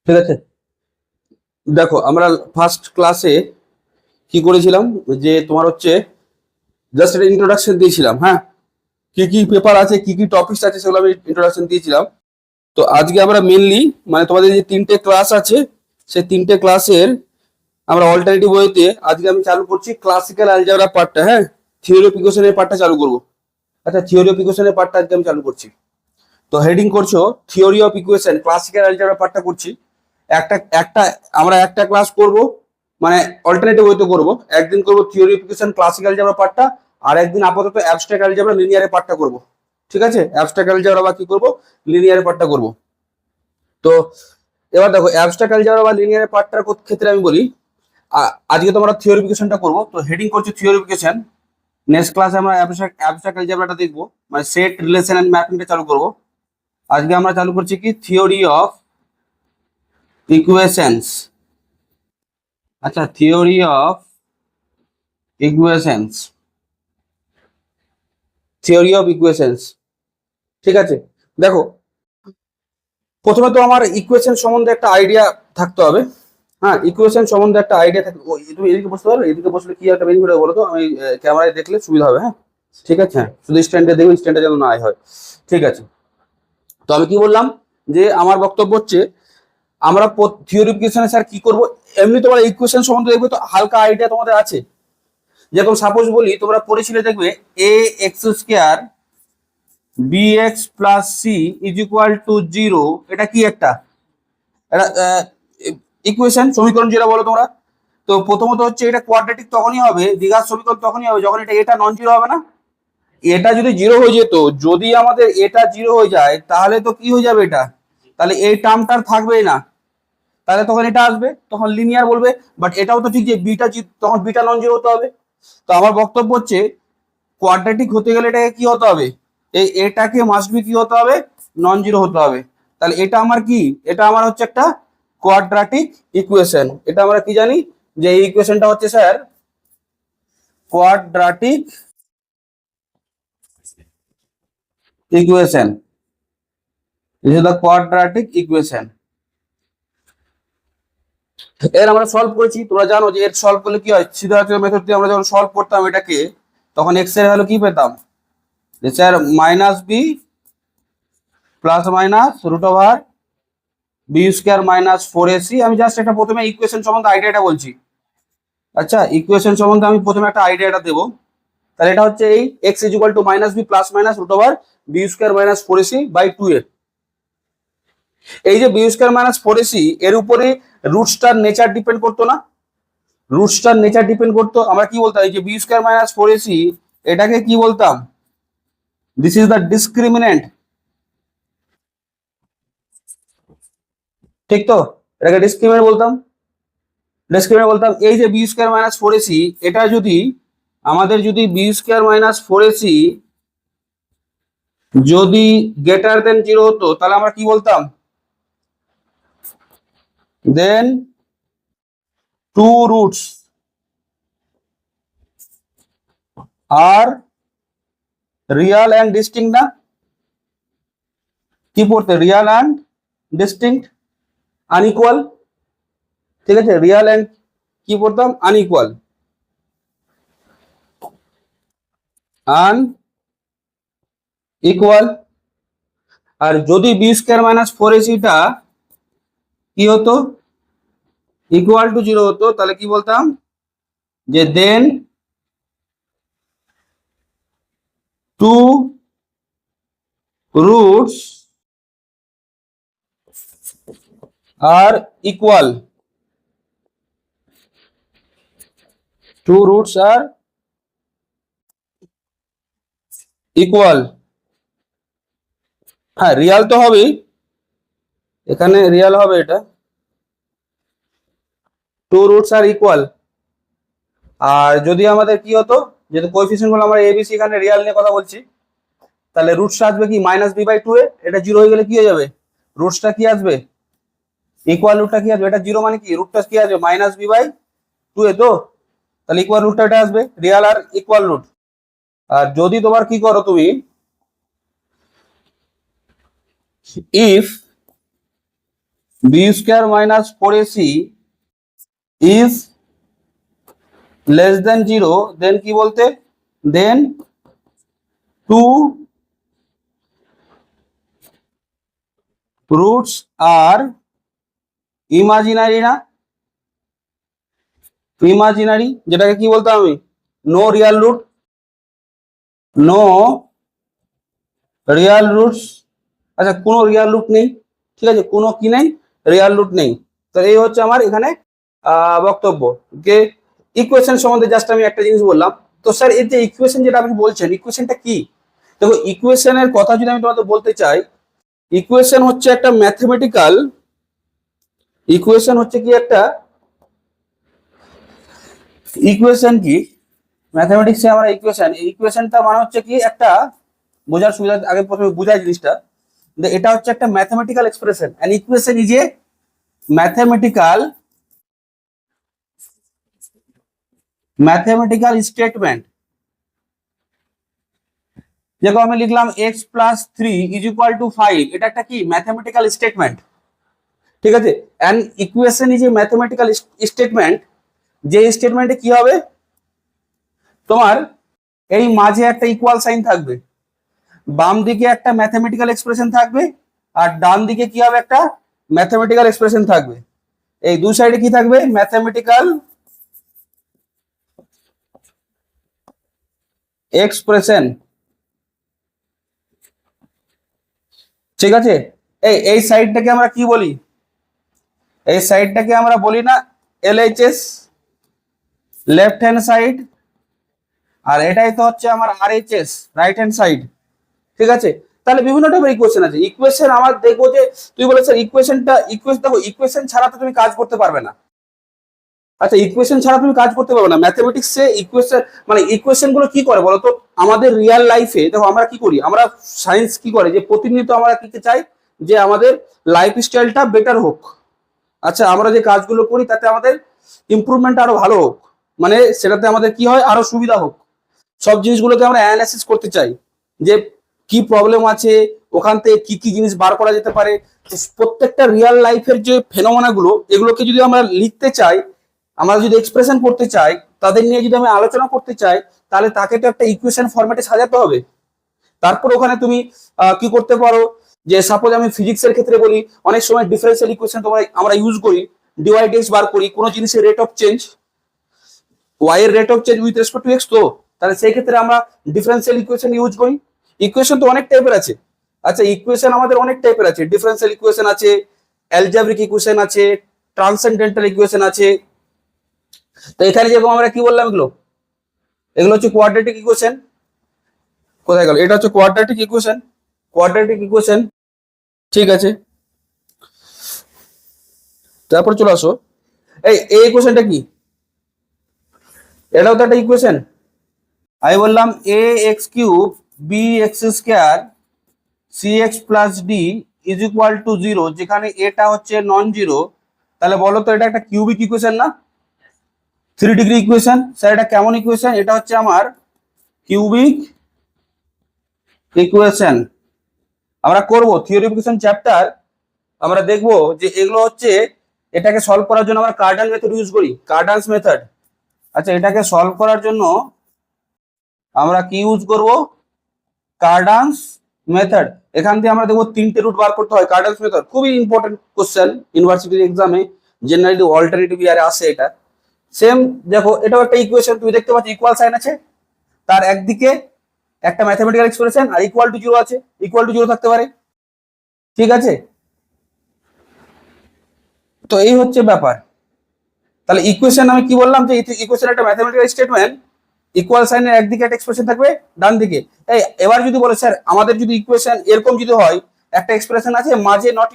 ঠিক আছে। দেখো আমরা ফার্স্ট ক্লাসে কি করেছিলাম, যে তোমার হচ্ছে জাস্ট একটা ইন্ট্রোডাকশন দিয়েছিলাম। হ্যাঁ, কি কি পেপার আছে, কি কি টপিকস আছে, সেগুলো আমি ইন্ট্রোডাকশন দিয়েছিলাম। তো আজকে আমরা মেনলি মানে তোমাদের যে তিনটে ক্লাস আছে, সেই তিনটে ক্লাসের আমরা অল্টারনেটিভ ওয়েতে আজকে আমি চালু করছি ক্লাসিক্যাল অ্যালজেব্রা পার্টটা। হ্যাঁ, থিওরি অফ ইকুয়েশনের পার্টটা চালু করব। আচ্ছা, থিওরি অফ ইকুয়েশনের পার্টটা আজকে আমি চালু করছি। তো হেডিং করছো theory of equation, classical algebra পার্টটা করছি। একটা একটা আমরা একটা ক্লাস করব, মানে অল্টারনেটিভ ওয়েতে করব। একদিন করব theory of equation classical algebra পার্টটা, আর একদিন আপাতত অ্যাবস্ট্রাক্ট অ্যালজেব্রা লিনিয়ারের পার্টটা করব। ঠিক আছে, অ্যাবস্ট্রাক্ট অ্যালজেব্রা বা কি করব, লিনিয়ারের পার্টটা করব। তো এবার দেখো অ্যাবস্ট্রাক্ট অ্যালজেব্রা বা লিনিয়ারের পার্টটার ক্ষেত্রে আমি বলি আজকে তো আমরা থিওরিফিকেশনটা করব। তো হেডিং করছি থিওরিফিকেশন। নেক্সট ক্লাসে আমরা অ্যাবস্ট্রাক্ট অ্যালজেব্রাটা দেখব, মানে সেট রিলেশন এন্ড ম্যাপিংটা চালু করব। আজকে আমরা চালু করছি কি থিওরি অফ ইকুয়েশনস। আচ্ছা, theory of equations, theory of equations. ঠিক আছে, দেখো প্রথমে তো আমার ইকুয়েশন সম্বন্ধে একটা আইডিয়া থাকতে হবে। হ্যাঁ, ইকুয়েশন সম্বন্ধে একটা আইডিয়া থাকবে। তুমি এদিকে বসতে পারো, এদিকে বসলে কি একটা বেনিফিট হবে বলো তো, আমি ক্যামেরায় দেখলে সুবিধা হবে। হ্যাঁ ঠিক আছে, হ্যাঁ শুধু স্ট্যান্ডে দেখবেন, স্ট্যান্ডে যেন না হয়। ঠিক আছে, তো আমি কি বললাম, যে আমার বক্তব্য হচ্ছে আমরা থিওরিফিকেশনে স্যার কি করব। এমনি তোমরা ইকুয়েশন সম্বন্ধে দেখবে তো হালকা আইডিয়া তোমাদের আছে। যেরকম সাপোজ বলি, তোমরা পড়েছিলে দেখবে A X square B X plus C is equal to zero. এটা কি একটা ইকুয়েশন, সমীকরণ যেটা বলো তোমরা। তো প্রথমত হচ্ছে এটা কোয়াড্রেটিক তখনই হবে, দ্বিঘাত সমীকরণ তখনই হবে যখন এটা নন জিরো হবে না। এটা যদি জিরো হয়ে যেত, যদি আমাদের এটা জিরো হয়ে যায়, তাহলে তো কি হয়ে যাবে এটা, তাহলে এই টার্মটার থাকবেই না। তাহলে তখন এটা আসবে, তখন লিনিয়ার বলবে। বাট এটাও তো ঠিক যে বিটা, তখন বিটা নন জিরো হতে হবে। তো আমার বক্তব্য হচ্ছে কোয়াড্রেটিক হতে গেলে এটাকে কি হতে হবে, এটাকে মাস্ট বি কি হতে হবে, নন জিরো হতে হবে। তাহলে এটা আমার কি, এটা আমার হচ্ছে একটা কোয়াড্রাটিক ইকুয়েশন। এটা আমরা কি জানি, যে এই ইকুয়েশনটা হচ্ছে sir quadratic equation. This is the quadratic equation. এর আমরা সলভ করেছি, তোমরা জানো যে এর সলভ করলে কি হয়, সিদ্ধার্থ মেথড দিয়ে আমরা যখন সলভ করতাম এটাকে, তখন এক্স এর ভ্যালু কি পেতাম, যে sir minus B plus minus root over B square minus four AC. আমি জাস্ট একটা প্রথমে ইকুয়েশন সম্বন্ধে আইডিয়াটা বলছি। আচ্ছা, ইকুয়েশন সম্বন্ধে আমি প্রথমে একটা আইডিয়াটা দেবো। তাহলে এটা হচ্ছে এই X is equal to minus B plus minus root over B square minus four AC by two A. এই যে B square minus four AC, এর উপরে রুটসটার নেচার ডিপেন্ড করতো না, রুটসটার নেচার ডিপেন্ড করতো। আমরা কি বলতাম, এই যে B square minus four AC, এটাকে কি বলতাম, দিস ইজ দ্য ডিসক্রিমিনেন্ট। ঠিক তো, এটাকে ডিসক্রিমিনেন্ট বলতাম, ডিসক্রিমিনেন্ট বলতাম। এই যে B square minus four AC, এটা যদি আমাদের যদি B square minus four AC যদি গ্রেটার দেন জিরো হতো, তাহলে আমরা কি বলতাম, then two roots are real and distinct না, কি পড়তে, রিয়াল অ্যান্ড ডিস্টিংক্ট, আনইকুয়াল। ঠিক আছে, রিয়াল অ্যান্ড কি পড়তাম, আনইকুয়াল, আনইকুয়াল। আর যদি বি স্কোয়ার মাইনাস ফোর এসিটা কি হতো, ইকুয়াল টু জিরো হতো, তাহলে কি বলতাম, যে দেন টু রুটস আর ইকুয়াল, টু রুটস আর ইকুয়াল। হ্যাঁ, রিয়াল তো হবেই, এখানে রিয়াল হবে এটা, টু রুটস আর ইকুয়াল। আর যদি আমাদের কি হতো, যেহেতু কোএফিসিয়েন্ট গুলো আমরা এবিসি এখানে রিয়াল নিয়ে কথা বলছি, তাহলে রুটসটা আসবে কি মাইনাস বি বাই টু এ। এটা জিরো হয়ে গেলে কি হয়ে যাবে, রুটসটা কি আসবে, ইকুয়াল রুটটা কি আসবে, এটা জিরো মানে কি, রুটটা কি আসবে minus B by two A. তো তাহলে ইকুয়াল রুটটা এটা আসবে, রিয়াল আর ইকুয়াল রুট। আর যদি তোমার কি করো তুমি, if B square minus 4ac is less than 0, then কি বলতে, then two roots are imaginary না, ইমাজিনারি, যেটাকে কি বলতাম আমি, no real root, no real roots. আচ্ছা, কোনো রিয়াল রুট নেই, ঠিক আছে, কোনো কি নেই, রিয়াল রুট নেই। তো এই হচ্ছে আমার এখানে বক্তব্য যে ইকুয়েশন সম্বন্ধে জাস্ট আমি একটা জিনিস বললাম। তো স্যার এই যে ইকুয়েশন যেটা আপনি বলছেন, ইকুয়েশনটা কি? দেখো, ইকুয়েশনের কথা যদি আমি তোমাদের বলতে চাই, ইকুয়েশন হচ্ছে একটা ম্যাথমেটিক্যাল, ইকুয়েশন হচ্ছে কি একটা, ইকুয়েশন কি ম্যাথমেটিক্সে আমরা ইকুয়েশন, ইকুয়েশনটা মানে হচ্ছে কি একটা, বোঝার সুবিধা আগে প্রথমে বোঝাই জিনিসটা, এটা হচ্ছে একটা mathematical expression. An equation is a mathematical statement. যেরকম আমি লিখলাম x plus 3 is equal two 5, এটা একটা কি ম্যাথমেটিক্যাল স্টেটমেন্ট, ঠিক আছে। An equation is a mathematical statement, যে স্টেটমেন্টে কি হবে, তোমার এই মাঝে একটা ইকুয়াল সাইন থাকবে, বাম দিকে একটা ম্যাথমেটিক্যাল এক্সপ্রেশন থাকবে, আর ডান দিকে কি হবে, একটা ম্যাথমেটিক্যাল এক্সপ্রেশন থাকবে। এই দুই সাইডে কি থাকবে, ম্যাথমেটিক্যাল এক্সপ্রেশন, ঠিক আছে। এই সাইডটাকে আমরা কি বলি, এই সাইডটাকে আমরা বলি না এলএইচএস, লেফট হ্যান্ড সাইড, আর এটাই তো হচ্ছে আমার আরএইচএস, রাইট হ্যান্ড সাইড, ঠিক আছে। তাহলে বিভিন্ন টাইপের ইকুয়েশন আছে। ইকুয়েশন আমার দেখবো যে তুই বলে স্যার ইকুয়েশনটা, ইকুয়েশন দেখো, ইকুয়েশন ছাড়া তো তুমি কাজ করতে পারবে না। আচ্ছা, ইকুয়েশন ছাড়া তুমি কাজ করতে পারবে না ম্যাথমেটিক্সে। ইকুয়েশন মানে ইকুয়েশন গুলো কি করে বলতো, আমাদের রিয়েল লাইফে দেখো আমরা কি করি, আমরা সায়েন্স কি করে যে প্রতিনিয়ত আমরা কি চাই, যে আমাদের লাইফ স্টাইলটা বেটার হোক। আচ্ছা, আমরা যে কাজগুলো করি তাতে আমাদের ইমপ্রুভমেন্ট আরো ভালো হোক, মানে সেটাতে আমাদের কি হয়, আরো সুবিধা হোক। সব জিনিসগুলোকে আমরা অ্যানালাইসিস করতে চাই, যে কি প্রবলেম আছে, ওখান থেকে কি কি জিনিস বার করা যেতে পারে। প্রত্যেকটা রিয়েল লাইফের যে ফেনোমেনা গুলো, এগুলোকে যদি আমরা লিখতে চাই, আমরা যদি এক্সপ্রেশন করতে চাই, তাদের নিয়ে যদি আমি আলোচনা করতে চাই, তাহলে তাকে তো একটা ইকুয়েশন ফরম্যাটে সাজাতে হবে। তারপর ওখানে তুমি কি করতে পারো, যে সাপোজ আমি ফিজিক্সের ক্ষেত্রে বলি, অনেক সময় ডিফারেন্সিয়াল ইকুয়েশন আমরা ইউজ করি, ডিওয়াই ডিএক্স বার করি, কোনো জিনিসের রেট অফ চেঞ্জ, ওয়াই এর rate of change with respect to x, তো তাহলে সেই ক্ষেত্রে আমরা ডিফারেন্সিয়াল ইকুয়েশন ইউজ করি। ইকুয়েশন তো অনেক টাইপের আছে। আচ্ছা, ইকুয়েশন আমাদের অনেক টাইপের আছে, ডিফারেন্সিয়াল ইকুয়েশন আছে, অ্যালজেব্রিক ইকুয়েশন আছে, ট্রান্সেন্ডেন্টাল ইকুয়েশন আছে। তো এখানে যেরকম আমরা কি বললাম, এগুলো এগুলো হচ্ছে কোয়াড্রেটিক ইকুয়েশন। কোথায় গেল, এটা হচ্ছে কোয়াড্রেটিক ইকুয়েশন, কোয়াড্রেটিক ইকুয়েশন, ঠিক আছে। তারপর চলে আসো, এই ইকুয়েশনটা কি, এটাও তো একটা ইকুয়েশন। আমি বললাম A X cube B X square C X plus D is equal to 0, যেখানে এটা হচ্ছে নন জিরো। তাহলে বলো তো এটা একটা কিউবিক ইকুয়েশন না, 3 ডিগ্রি ইকুয়েশন। স্যার এটা কেমন ইকুয়েশন, এটা হচ্ছে আমার কিউবিক ইকুয়েশন। আমরা করব থিওরি অফ ইকুয়েশন চ্যাপ্টার, আমরা দেখব যে এগুলো হচ্ছে, এটাকে সলভ করার জন্য আমরা কার্ডান মেথড ইউজ করি, কার্ডানস মেথড। আচ্ছা, এটাকে সলভ করার জন্য আমরা কি ইউজ করব, কার্ডানস মেথড। এখান থেকে আমরা দেখবো 3টে রুট বার করতে হয়। কার্ডানস মেথড খুবই ইম্পর্টেন্ট কোশ্চেন, ইউনিভার্সিটির এক্সামে জেনারেলি অল্টারনেটিভ ইয়ারে আসে এটা। সেম দেখো, এটাও একটা ইকুয়েশন, তুমি দেখতে পাচ্ছ ইকুয়াল সাইন আছে, তার একদিকে একটা ম্যাথমেটিক্যাল এক্সপ্রেশন, আর ইকুয়াল টু 0 আছে, ইকুয়াল টু 0 থাকতে পারে, ঠিক আছে। তো এই হচ্ছে ব্যাপার। তাহলে ইকুয়েশন আমি কি বললাম, যে ইকুয়েশন একটা ম্যাথমেটিক্যাল স্টেটমেন্ট, ইকুয়াল সাইনের একদিকে একটা এক্সপ্রেশন থাকবে, ডান দিকে। এবার যদি বলে স্যার আমাদের যদি ইকুয়েশন এরকম যদি হয়, একটা এক্সপ্রেশন আছে মাঝে নট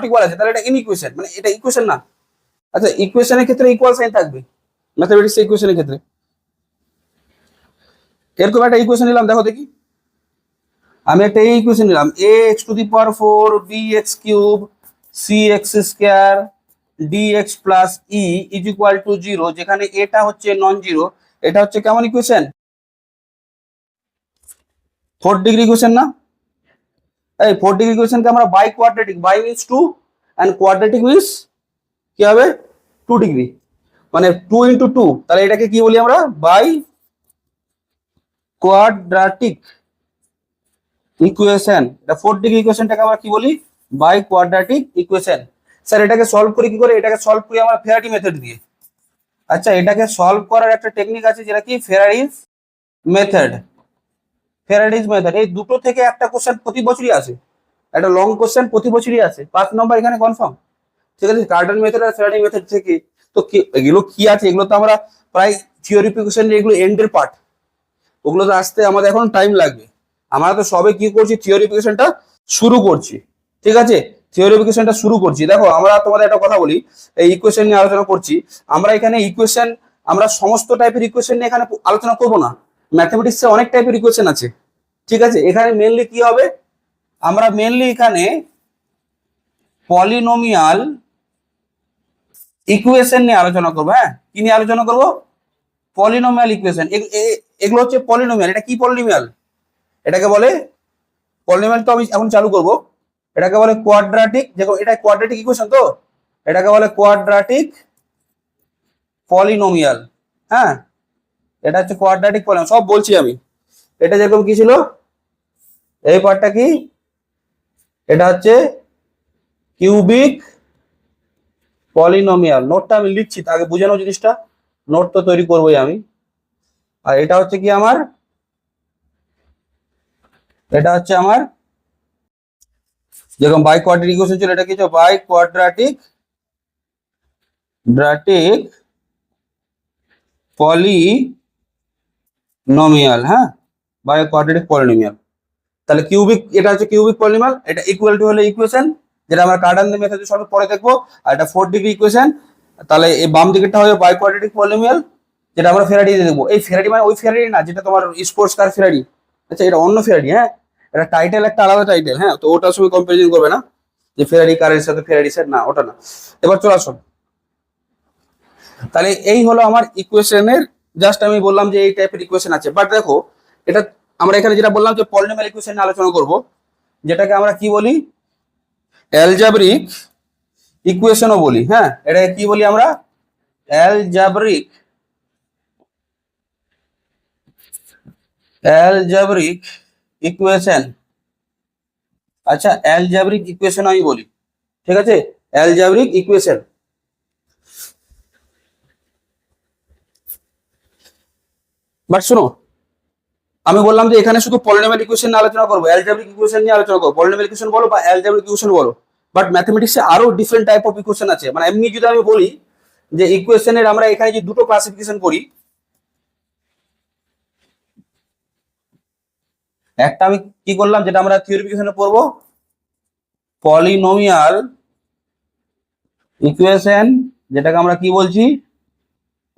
ইকুয়াল আছে, তাহলে এটা ইনইকুয়েশন, মানে এটা ইকুয়েশন না। আচ্ছা, ইকুয়েশনের ক্ষেত্রে ইকুয়াল সাইন থাকবে, ম্যাথমেটিক্স ইকুয়েশনের ক্ষেত্রে। এরকম একটা ইকুয়েশন নিলাম, দেখো দেখি, আমি একটা এই ইকুয়েশন নিলাম, A X to the power 4 B X cube C X square D X plus E is equal to 0, যেখানে এটা হচ্ছে নন জিরো। এটা হচ্ছে কেমন ইকুয়েশন, 4 ডিগ্রি ইকুয়েশন না। এই 4 ডিগ্রি ইকুয়েশনকে আমরা biquadratic, bi means two, and quadratic means কি হবে 2 ডিগ্রি, মানে 2 ইন্টু 2, তাহলে এটাকে কি বলি আমরা বাই কোয়াড্রাটিক ইকুয়েশন। এটা 4 ডিগ্রি ইকুয়েশনটাকে আমরা কি বলি বাই কোয়াড্রাটিক ইকুয়েশন। স্যার এটাকে সলভ করি কি করে? এটাকে সলভ করি আমরা ফ্যারাডি মেথড দিয়ে। আচ্ছা, এটাকে সলভ করার একটা টেকনিক আছে যেটা কি ফ্যারাডিজ মেথড। ফ্যারাডিজ মেথড, এই দুটো থেকে একটা কোশ্চেন প্রতি বছরই আসে, একটা লং কোশ্চেন প্রতি বছরই আসে, 5 নম্বর এখানে কনফার্ম। ঠিক আছে, কার্টন মেথড আর ফ্যারাডি মেথড থেকে। তো এগুলো কি আছে, এগুলো তো আমরা প্রায় থিওরিফিকেশন, এগুলো এন্ডের পার্ট, ওগুলো তো আসতে আমাদের এখন টাইম লাগবে। আমরা তো সবে কি করছি, থিওরিফিকেশনটা শুরু করছি। ঠিক আছে, থিওরিফিকেশনটা শুরু করছি। দেখো আমরা তোমাদের একটা কথা বলি, এই ইকুয়েশন নিয়ে আলোচনা করছি। আমরা এখানে ইকুয়েশন, আমরা সমস্ত টাইপের ইকুয়েশন নিয়ে এখানে আলোচনা করব না। ম্যাথমেটিক্সে অনেক টাইপের ইকুয়েশন আছে। ঠিক আছে, এখানে মেনলি কি হবে, আমরা মেনলি এখানে পলিনোমিয়াল ইকুয়েশন নিয়ে আলোচনা করবো। হ্যাঁ, কি নিয়ে আলোচনা করব? Polynomial equation. এগুলো হচ্ছে পলিনোমিয়াল। এটা কি পলিনোমিয়াল? এটাকে বলে পলিনোমিয়াল, তো আমি এখন চালু করব। এটাকে বলে কোয়াড্রাটিক, দেখো এটা কোয়াড্রাটিক ইকুয়েশন, তো এটাকে বলে কোয়াড্রাটিক পলিনোমিয়াল। হ্যাঁ, এটা হচ্ছে কোয়াড্রাটিক পলিনোমিয়াল, সব বলছি আমি। এটা যেরকম কি ছিল, এই পার্টটা কি, এটা হচ্ছে কিউবিক পলিনোমিয়াল। নোটটা আমি লিখছি, আগে বুঝানো জিনিসটা, নোট তো তৈরি করবোই আমি। আর এটা হচ্ছে কি আমার, এটা হচ্ছে আমার যেরকম বাই কোয়াড্রাটিক ইকুয়েশন ছিল, এটা কি ছিল বাই কোয়াড্রাটিক পলিনোমিয়াল। হ্যাঁ, বাই কোয়াড্রাটিক পলিনোমিয়াল। তাহলে কিউবিক, এটা হচ্ছে কিউবিক পলিনোমিয়াল। এটা ইকুয়াল টু হলে ইকুয়েশন, যেটা আমরা কার্ডান মেথডে সব পরে দেখবো। আর এটা 4 ডিগ্রি ইকুয়েশন। তাহলে এই বাম দিকেরটা হবে বাই কোয়াড্রাটিক পলিনোমিয়াল, যেটা আমরা ফ্যারাডি দিয়ে দেখবো। এই ফ্যারাডি মানে ওই ফ্যারাডি না যেটা তোমার স্পোর্টস কার ফ্যারাডি। আচ্ছা, এটা অন্য ফ্যারাডি। হ্যাঁ, এটা টাইটেল একটা আলাদা টাইটেল। হ্যাঁ, তো ওটার সঙ্গে কম্পারিজন করবে না, যে ফেরারি কারের সাথে ফেরারি সেট, না ওটা না। এবার চলে আসো, তাহলে এই হলো আমার ইকুয়েশনের, জাস্ট আমি বললাম যে এই টাইপের ইকুয়েশন আছে। বাট দেখো, এটা আমরা এখানে যেটা বললাম যে পলিনোমিয়াল ইকুয়েশন নিয়ে আলোচনা করব, যেটাকে আমরা কি বলি অ্যালজাব্রিক ইকুয়েশনও বলি। হ্যাঁ, এটাকে কি বলি আমরা অ্যালজাব্রিক অ্যালজাব্রিক ইকুয়েশন। আচ্ছা, অ্যালজাব্রিক ইকুয়েশন আমি বলি। ঠিক আছে, অ্যালজাব্রিক ইকুয়েশন। বাট শোনো, আমি বললাম যে এখানে শুধু পলিনোমিয়াল ইকুয়েশন নিয়ে আলোচনা করবো, অ্যালজাব্রিক ইকুয়েশন নিয়ে আলোচনা করবো। পলিনোমিয়াল ইকুয়েশন বলো বা অ্যালজাব্রিক ইকুয়েশন বলো, বাট ম্যাথমেটিক্সে আরো ডিফারেন্ট টাইপ অফ ইকুয়েশন আছে। মানে এমনি যদি আমি বলি যে ইকুয়েশনের আমরা এখানে যে দুটো ক্লাসিফিকেশন করি, একটা আমি কি করলাম, যেটা আমরা থিওরিফিকেশনে পড়বো, পলিনোমিয়াল ইকুয়েশন, যেটাকে আমরা কি বলছি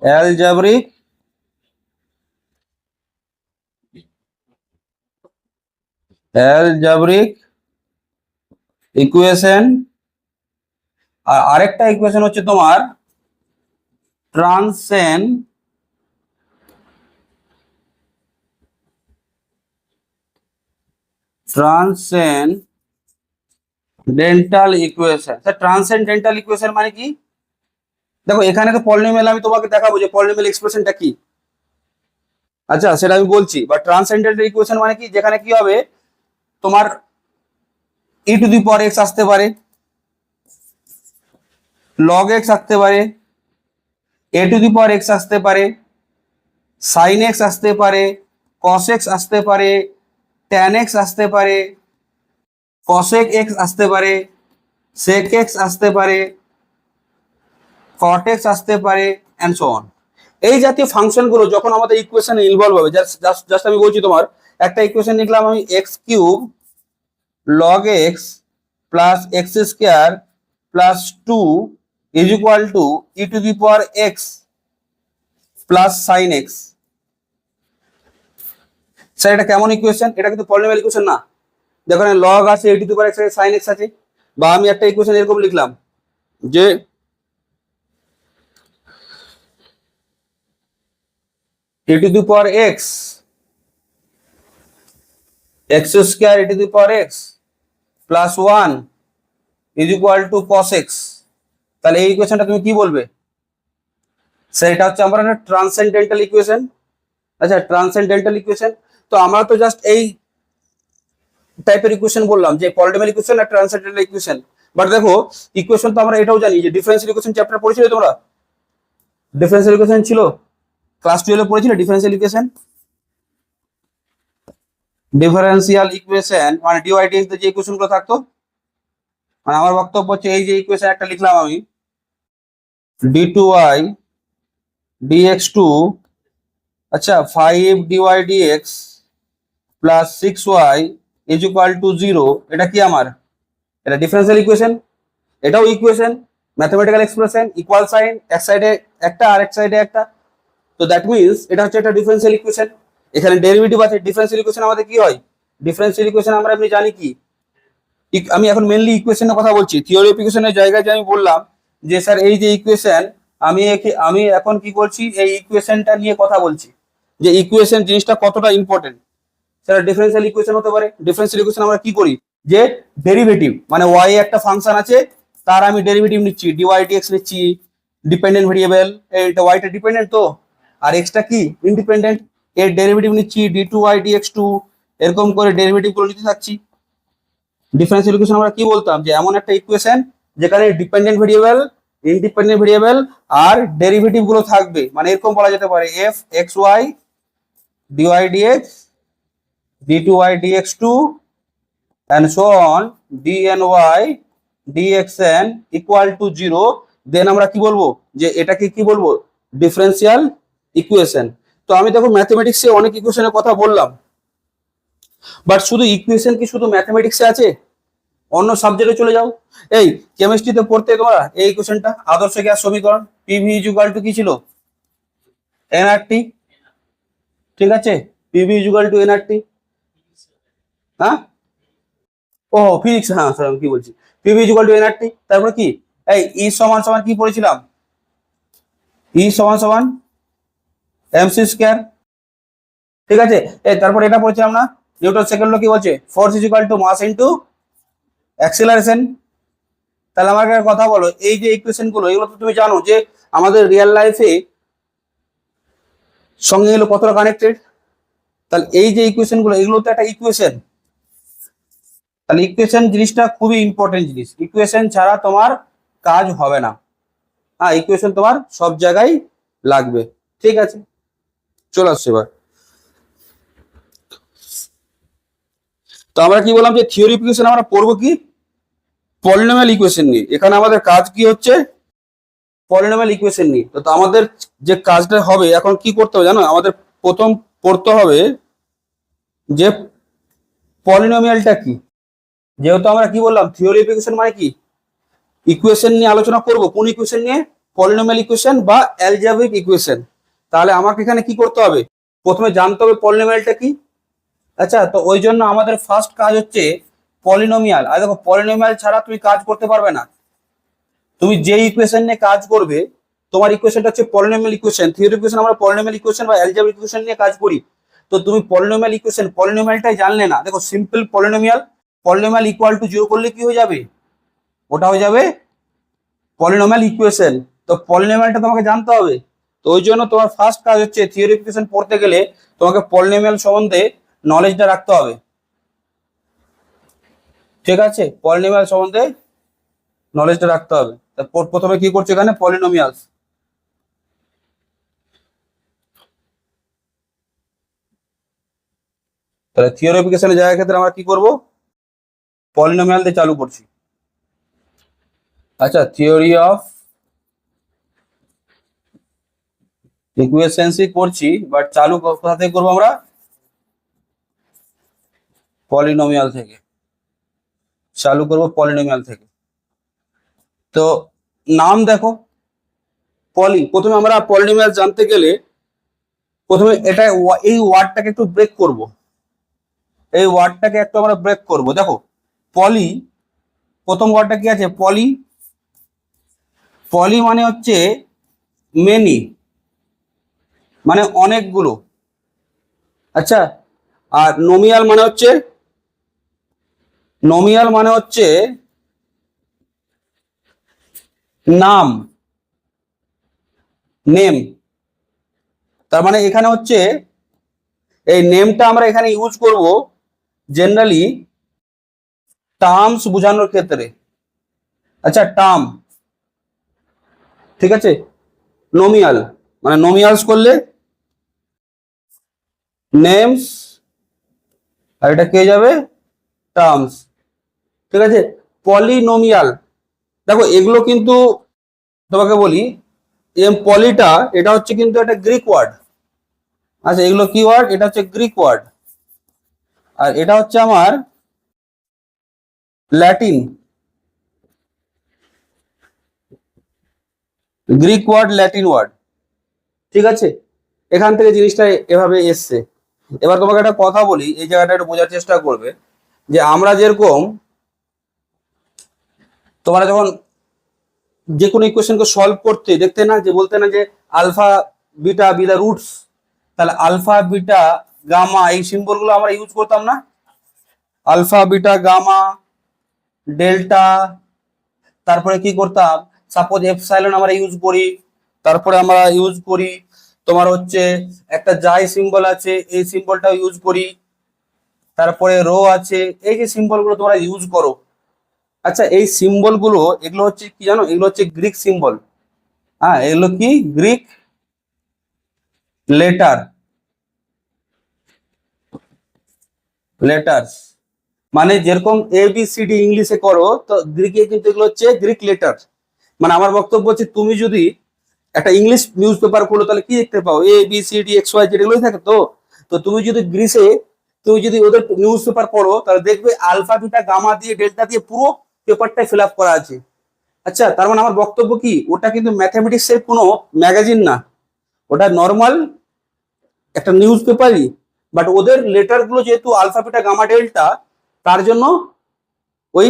অ্যালজাব্রিক অ্যালজাব্রিক ইকুয়েশন। আর আরেকটা ইকুয়েশন হচ্ছে তোমার ট্রান্সেন্ডেন্টাল ইকুয়েশন। ট্রান্সেন্ডেন্টাল ইকুয়েশন মানে কি? দেখো এখানে তো পলিনোমিয়াল, আমি তোমাকে দেখাবো যে পলিনোমিয়াল এক্সপ্রেশনটা কি। আচ্ছা, সেটা আমি বলছি। বা ট্রান্সেন্ডেন্টাল ইকুয়েশন মানে কি, যেখানে কি হবে তোমার ই টু দি পাওয়ার এক্স আসতে পারে, লগ এক্স আসতে পারে, এ টু দি পাওয়ার এক্স আসতে পারে, সাইন এক্স আসতে পারে, কস এক্স আসতে পারে, ট্যান এক্স আসতে পারে, কসেক এক্স আসতে পারে, সেক এক্স আসতে পারে, কট এক্স আসতে পারে, এন্ড সো অন। এই জাতীয় ফাংশন গুলো যখন আমাদের ইকুয়েশনে ইনভলভ হবে, জাস্ট আমি বলছি তোমার একটা ইকুয়েশন লিখলাম আমি, x cube log x plus x square plus 2 is equal two E two the power x plus sine x. Sir এটা কেমন ইকুয়েশন? এটা কিন্তু পলিনোমিয়াল ইকুয়েশন না। দেখো লগ আছে, A to the power X sine X আছে। বা আমি একটা ইকুয়েশন এরকম লিখলাম যে e to the power x x square e to the power x plus 1 is equal two cos x, তাহলে এই ইকুয়েশনটা তুমি কি বলবে স্যার? এটা হচ্ছে আমার একটা ট্রান্সেন্ডেন্টাল ইকুয়েশন। আচ্ছা, ট্রান্সেন্ডেন্টাল ইকুয়েশন, তো আমরা তো জাস্ট এই টাইপের ইকুয়েশন বললাম যে পলিনোমিয়াল ইকুয়েশন আর ট্রান্সেন্ডেন্টাল ইকুয়েশন। বাট দেখো ইকুয়েশন তো আমরা এটাও জানি যে ডিফারেন্সিয়াল ইকুয়েশন চ্যাপ্টার পড়েছিলে তোমরা? ডিফারেন্সিয়াল ইকুয়েশন ছিল ক্লাস 12 পড়েছিলে ডিফারেন্সিয়াল ইকুয়েশন। ডিফারেন্সিয়াল ইকুয়েশন মানে ডিওয়াই/ডিএক্স এর যে ইকুয়েশনগুলো থাকতো, মানে আমার বক্তব্য হচ্ছে এই যে ইকুয়েশন একটা লিখলাম আমি, d2y dx2, আচ্ছা 5dy/dx plus 6y is equal to 0, এটা কি আমার? এটা ডিফারেন্সিয়াল ইকুয়েশন, এটাও equation, mathematical expression, equal sign, এক সাইডে একটা আর এক সাইডে একটা। তো দ্যাট মিনস এটা হচ্ছে একটা ডিফারেন্সিয়াল ইকুয়েশন। এখানে ডেরিভেটিভ আছে। ডিফারেন্সিয়াল ইকুয়েশন আমাদের কি হয়? ডিফারেন্সিয়াল ইকুয়েশন আমরা এমনি জানি কি, আমি এখন মেনলি ইকুয়েশনের কথা বলছি। থিওরি অফ ইকুয়েশনের জায়গায় যে আমি বললাম যে স্যার এই যে ইকুয়েশন, আমি এখন কি করছি, এই ইকুয়েশনটা নিয়ে কথা বলছি যে ইকুয়েশন জিনিসটা কতটা ইম্পর্টেন্ট। স্যার ডিফারেন্সিয়াল ইকুয়েশন হতে পারে, ডিফারেন্সিয়াল ইকুয়েশন আমরা কি করি যে ডেরিভেটিভ মানে ওয়াই একটা ফাংশন আছে, তার আমি ডেরিভেটিভ নিচ্ছি, dy/dx নিচ্ছি, ডিপেন্ডেন্ট ভেরিয়েবল, এটা ওয়াইটা ডিপেন্ডেন্ট তো, আর এক্সটা কি ইন্ডিপেন্ডেন্ট, এর ডেরিভেটিভ নিচ্ছি d2y/dx2, এরকম করে ডেরিভেটিভ গুলো নিতে থাকছি। ডিফারেন্সিয়াল ইকুয়েশন আমরা কি বলতাম যে এমন একটা ইকুয়েশন যেখানে ডিপেন্ডেন্ট ভেরিয়েবল, ইন্ডিপেন্ডেন্ট ভেরিয়েবল আর ডেরিভেটিভ গুলো থাকবে, মানে এরকম বলা যেতে পারে f(x, y) dy/dx d2y/dx2 and so on dny dxn equal to 0, দেন আমরা কি বলবো যে এটাকে কি বলবো? Differential equation. তো আমি দেখো ম্যাথমেটিক্সে অনেক ইকুয়েশনের কথা বললাম, বাট শুধু ইকুয়েশন কি শুধু ম্যাথমেটিক্সে আছে? অন্য সাবজেক্টে চলে যাও। এই কেমিস্ট্রিতে পড়তে তোমরা এই ইকুয়েশনটা, আদর্শ গ্যাস সমীকরণ, পিভি ইকুয়াল টু কি ছিল? এনআরটি, ঠিক আছে? পিভি ইকুয়াল টু এনআরটি, হ্যাঁ ও ফিজিক্স, হ্যাঁ স্যার আমি কি বলছি, পিভি ইকুয়াল টু এনআরটি। তারপরে কি এই ই সমান সমান কি পড়েছিলাম? ই সমান সমান এমসি স্কয়ার, ঠিক আছে? এই তারপর এটা পড়েছিলাম না, নিউটন সেকেন্ড ল কি বলছে? Force is equal to mass into acceleration. তাহলে আমার কাছে কথা বলো, এই যে ইকুয়েশন গুলো এগুলো তো তুমি জানো যে আমাদের রিয়েল লাইফে সঙ্গে এগুলো কতটা কানেক্টেড। তাহলে এই যে ইকুয়েশন গুলো এগুলো তো একটা ইকুয়েশন। তাহলে ইকুয়েশন জিনিসটা খুবই ইম্পর্টেন্ট জিনিস, ইকুয়েশন ছাড়া তোমার কাজ হবে না। হ্যাঁ, ইকুয়েশন তোমার সব জায়গায় লাগবে, ঠিক আছে? চলে আসছে এবার। তো আমরা কি বললাম যে থিওরি ইকুয়েশন আমরা পড়বো কি? পলিনোমিয়াল ইকুয়েশন নিয়ে। এখানে আমাদের কাজ কি হচ্ছে? পলিনোমিয়াল ইকুয়েশন নিয়ে। তো আমাদের যে কাজটা হবে এখন কি করতে হবে জানো? আমাদের প্রথম পড়তে হবে যে পলিনোমিয়ালটা কি। যেহেতু আমরা কি বললাম থিওরি অফ ইকুয়েশন মানে কি, ইকুয়েশন নিয়ে আলোচনা করব। কোন ইকুয়েশন নিয়ে? পলিনোমিয়াল ইকুয়েশন বা অ্যালজেব্রিক ইকুয়েশন। তাহলে আমাকে এখানে কি করতে হবে? প্রথমে জানতে হবে পলিনোমিয়ালটা কি। আচ্ছা, তো ওই জন্য আমাদের ফার্স্ট কাজ হচ্ছে পলিনোমিয়াল। আর দেখো পলিনোমিয়াল ছাড়া তুমি কাজ করতে পারবে না। তুমি যে ইকুয়েশন নিয়ে কাজ করবে, তোমার ইকুয়েশনটা হচ্ছে পলিনোমিয়াল ইকুয়েশন। থিওরি ইকুয়েশন আমরা পলিনোমিয়াল ইকুয়েশন বা অ্যালজেব্রিক ইকুয়েশন নিয়ে কাজ করি। তো তুমি পলিনোমিয়াল ইকুয়েশন, পলিনোমিয়ালটাই জানলে না। দেখো simple polynomial, polynomial equal to 0 করলে কি হয়ে যাবে? ওটা হয়ে যাবে পলিনোমিয়াল ইকুয়েশন। তো পলিনোমিয়ালটা তোমাকে জানতে হবে। তো ওই জন্য তোমার ফার্স্ট কাজ হচ্ছে থিওরি ইকুয়েশন পড়তে গেলে তোমাকে পলিনোমিয়াল সম্বন্ধে নলেজটা রাখতে হবে, ঠিক আছে? পলিনোমিয়াল সম্বন্ধে নলেজটা রাখতে হবে। প্রথমে কি করছে এখানে? পলিনোমিয়ালস। তাহলে থিওরি অফ ইকুয়েশনের জায়গার ক্ষেত্রে আমরা কি করব? পলিনোমিয়াল দিয়ে চালু করছি। আচ্ছা, থিওরি অফ ইকুয়েশনসই করছি, বাট চালু কোথা থেকে করবো আমরা? পলিনোমিয়াল থেকে চালু করব, পলিনোমিয়াল থেকে। তো নাম দেখো পলি। প্রথমে আমরা পলিনোমিয়াল জানতে গেলে প্রথমে এটা এই ওয়ার্ডটাকে একটু ব্রেক করব। এই ওয়ার্ডটাকে একটু আমরা ব্রেক করব। দেখো পলি, প্রথম ওয়ার্ডটা কি আছে? পলি। পলি মানে হচ্ছে মেনি, মানে অনেকগুলো। আচ্ছা, আর নোমিয়াল মানে হচ্ছে, নোমিয়াল মানে হচ্ছে নাম, নেম। তার মানে এখানে হচ্ছে এই নেমটা আমরা এখানে ইউজ করব জেনারেলি টার্মস বোঝানোর ক্ষেত্রে। আচ্ছা, টার্ম, ঠিক আছে। নোমিয়াল মানে নোমিয়ালস করলে নেমস, আর এটা কে যাবে টার্মস, ঠিক আছে। পলিনোমিয়াল, দেখো এগুলো কিন্তু তোমাকে বলি, পলিটা এটা হচ্ছে কিন্তু একটা গ্রিক ওয়ার্ড। আচ্ছা, এগুলো কি ওয়ার্ড? এটা হচ্ছে গ্রিক ওয়ার্ড, আর এটা হচ্ছে আমার Latin, Greek word Latin word, ঠিক আছে। এখান থেকে জিনিসটা এভাবে এসছে। এবার তোমাকে একটা কথা বলি, এই জায়গাটা একটু বোঝার চেষ্টা করবে, যে আমরা যেরকম তোমরা যখন যে কোনো ইকুয়েশনকে সলভ করতে দেখতে না, যে বলতে না যে আলফা বিটা বি দা রুটস, তাহলে আলফা বিটা গামা এই সিম্বল গুলো আমরা ইউজ করতাম না, আলফা বিটা গামা ডেল্টা। তারপরে কি করতাম, সাপোজ এপসাইলন আমরা ইউজ করি, তারপরে আমরা ইউজ করি তোমার হচ্ছে একটা জাই সিম্বল আছে, এই সিম্বলটাও ইউজ করি, তারপরে রো আছে, এই যে সিম্বল গুলো তোমরা ইউজ করো। আচ্ছা, এই সিম্বল গুলো এগুলো হচ্ছে কি জানো, এগুলো হচ্ছে গ্রিক সিম্বল। হ্যাঁ, এগুলো কি গ্রিক লেটার, লেটার্স। মানে যেরকম এ বি সি ডি ইংলিশে করো, তো গ্রিকে কিন্তু এগুলো হচ্ছে গ্রিক লেটার। মানে আমার বক্তব্য হচ্ছে, তুমি যদি একটা ইংলিশ নিউজ পেপার পড়ো তাহলে কি দেখতে পাও, A B C D X Y Z এগুলোই থাকে তো। তো তুমি যদি গ্রিসে, তুমি যদি ওদের নিউজ পেপার পড়ো, তাহলে দেখবে আলফা বিটা গামা দিয়ে ডেল্টা দিয়ে পুরো পেপারটাই ফিল আপ করা আছে। আচ্ছা, তার মানে আমার বক্তব্য কি, ওটা কিন্তু ম্যাথামেটিক্স এর কোনো ম্যাগাজিন না, ওটা নর্মাল একটা নিউজ পেপারই। বাট ওদের লেটার গুলো যেহেতু আলফা বিটা গামা ডেল্টা, তার জন্য ওই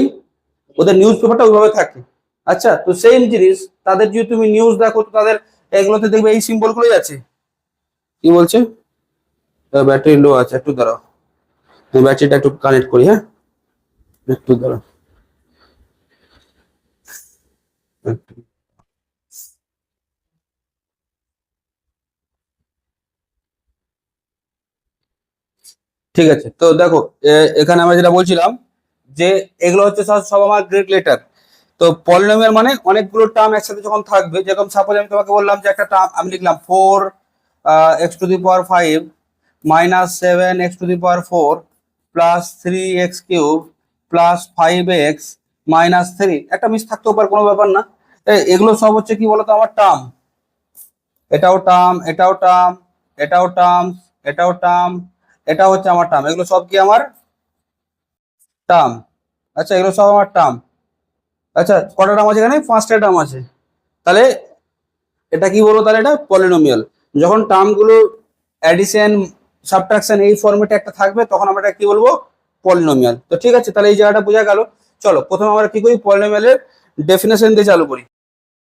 ওদের নিউজ পেপারটা ওইভাবে থাকে। আচ্ছা, তো সেম জিনিস তাদের যদি তুমি নিউজ দেখো, তো তাদের এগুলোতে দেখবে এই সিম্বল গুলোই আছে। কি বলছে, ব্যাটারি লো আছে, একটু দাঁড়াও, ব্যাটারিটা একটু কানেক্ট করি, হ্যাঁ একটু দাঁড়াও। ঠিক আছে, তো দেখো এখানে আমরা যেটা বলছিলাম, যে এগুলো হচ্ছে সব সব আমার গ্রেট লেটার। তো পলিনোমিয়াল মানে অনেকগুলো টার্ম একসাথে যখন থাকবে, যেরকম সাপোজ আমি তোমাকে বললাম যে একটা টার্ম আমি লিখলাম 4 x⁵ -7 x⁴ +3 x³ +5 x - 3, একটা মিস থাকতেও পারে, কোনো ব্যাপার না। এগুলো সব হচ্ছে কি বলতো আমার টার্ম, এটাও টার্ম, এটাও টার্ম, এটাও টার্ম, এটাও টার্ম, এটা হচ্ছে আমার টার্ম, এগুলো সব কি আমার টার্ম। আচ্ছা, এগুলো সব আমার টার্ম। আচ্ছা, কটা টার্ম আছে এখানে? 5টা টার্ম আছে। তাহলে এটা কি বলবো, তাহলে এটা পলিনোমিয়াল। যখন টার্মগুলো অ্যাডিশন সাবট্রাকশন এই ফরম্যাটে একটা থাকবে, তখন আমরা এটা কি বলবো, পলিনোমিয়াল। তো ঠিক আছে, তাহলে এই জায়গাটা বোঝা গেল। চলো প্রথমে আমরা কি করি, পলিনোমিয়ালের ডেফিনেশন দিয়ে চালু করি।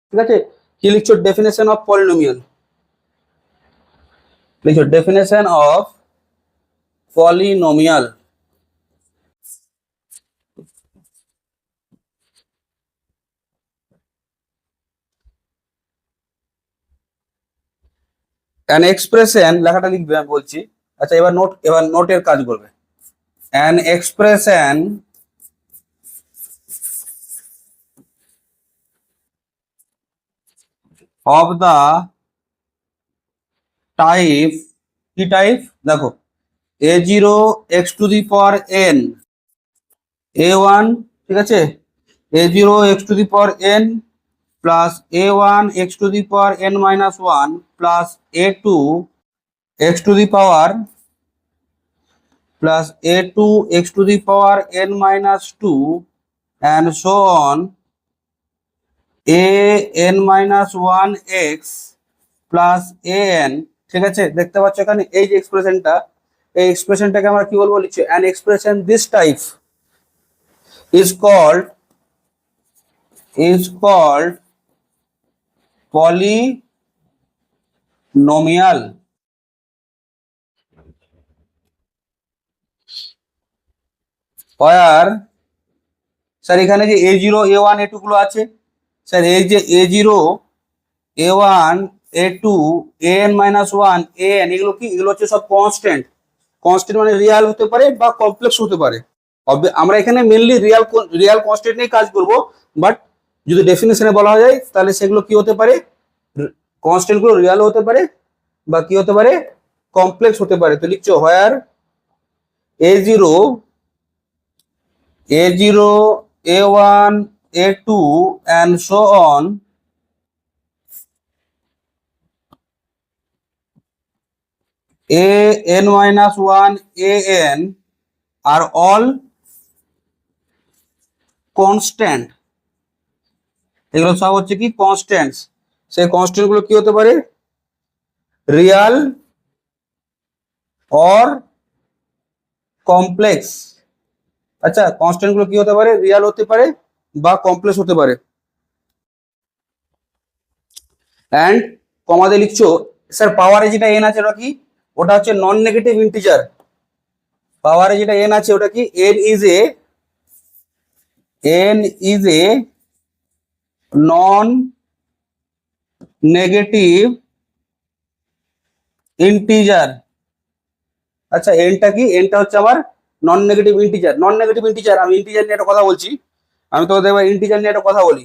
ঠিক আছে, কি লিখছো, ডেফিনেশন অফ পলিনোমিয়াল লিখছো, definition of polynomial. An expression লেখাটা লিখবে আমি বলছি। আচ্ছা, এবার নোটের কাজ করবে। An expression of the type, কি টাইপ দেখো, a0 x⁴n a1, ঠিক আছে, a0 x⁴n plus a1 x⁴n-1 plus a2 x⁴n-2 and so on an-1 x plus an। ঠিক আছে, দেখতে পাচ্ছ এখানে এই যে এক্সপ্রেশনটা, এই এক্সপ্রেশনটাকে আমরা কি বলবো, লিখছি an expression this type is called polynomial. where sir এখানে যে a0 a1 a2 গুলো আছে, স্যার এই যে a0 a1 a2 an-1 an এগুলো কি, এগুলো হচ্ছে সব কনস্ট্যান্ট। কনস্ট্যান্ট মানে রিয়াল হতে পারে বা কমপ্লেক্স হতে পারে। আমরা এখানে মেনলি রিয়াল কনস্ট্যান্ট নিয়ে কাজ করব, বাট যদি ডেফিনেশনে বলা যায় তাহলে সেগুলো কি হতে পারে, কনস্ট্যান্ট গুলো রিয়াল হতে পারে বা কি হতে পারে, কমপ্লেক্স হতে পারে। তো লিখছো হোয়ার a0 a1 a2 and so on an-1 an are all constant। এগুলো সব হচ্ছে কি কনস্ট্যান্টস। সেই কনস্ট্যান্ট গুলো কি হতে পারে, রিয়াল অর কমপ্লেক্স। আচ্ছা, কনস্ট্যান্ট গুলো কি হতে পারে, রিয়াল হতে পারে বা কমপ্লেক্স হতে পারে। অ্যান্ড কমাতে লিখছো স্যার পাওয়ারে যেটা এন আছে ওটা কি, ওটা হচ্ছে নন নেগেটিভ ইন্টিজার। পাওয়ারে যেটা এন আছে ওটা কি, N is a non negative integer. আচ্ছা এনটা কি, এনটা হচ্ছে আমার non negative integer. Non negative integer, আমি ইন্টিজার নিয়ে একটা কথা বলছি, আমি তো দেখবো ইন্টিজার নিয়ে একটা কথা বলি।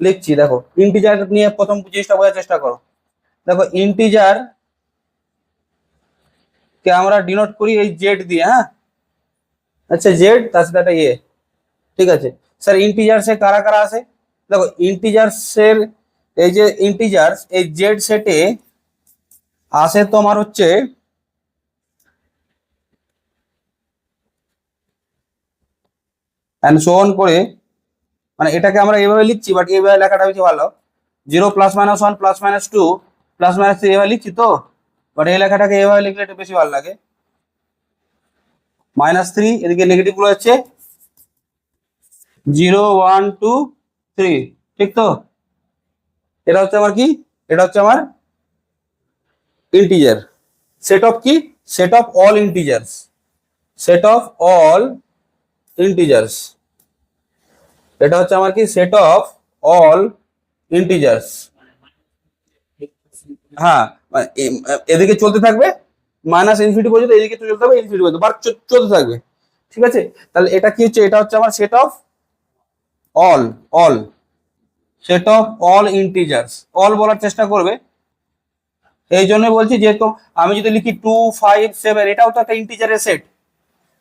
লিখছি দেখো, ইন্টিজার নিয়ে প্রথম জিনিসটা বোঝার চেষ্টা করো। দেখো ইন্টিজার কে আমরা ডিনোট করি এই জেড দিয়ে, হ্যাঁ। আচ্ছা জেড তার সাথে একটা ঠিক আছে। স্যার ইন্টিজার্সে কারা কারা আছে, দেখো ইন্টিজার্সের এই যে ইন্টিজার্স এই জেড সেটে আসে তোমার হচ্ছে অ্যান্ড সো অন করে, মানে এটাকে আমরা এইভাবে লিখছি, বাট এইভাবে লেখাটা বেশি ভালো। 0 +-1 +-2 +-3 এভাবে লিখছি তো, বাট এই লেখাটাকে এইভাবে লিখলে একটু বেশি ভালো লাগে। -3 এদিকে নেগেটিভ গুলো হচ্ছে 0 1 2 3, ঠিক তো। এটা হচ্ছে আমার কি, এটা হচ্ছে আমার ইন্টিজার সেট অফ কি, set of all integers, set of all integers. এটা হচ্ছে আমার কি, সেট অফ অল ইন্টিজার্স। হ্যাঁ এদিকে চলতে থাকবে -ইনফিনিটি পর্যন্ত, এদিকে চলতে থাকবে ইনফিনিটি পর্যন্ত, বার চলতে থাকবে। ঠিক আছে, তাহলে এটা কি হচ্ছে, এটা হচ্ছে আমার set of all, all set of all integers. All বলার চেষ্টা করবে, এই জন্য বলছি যেহেতু আমি যদি লিখি 2 5 7 এটাও তো একটা ইন্টিজারের সেট,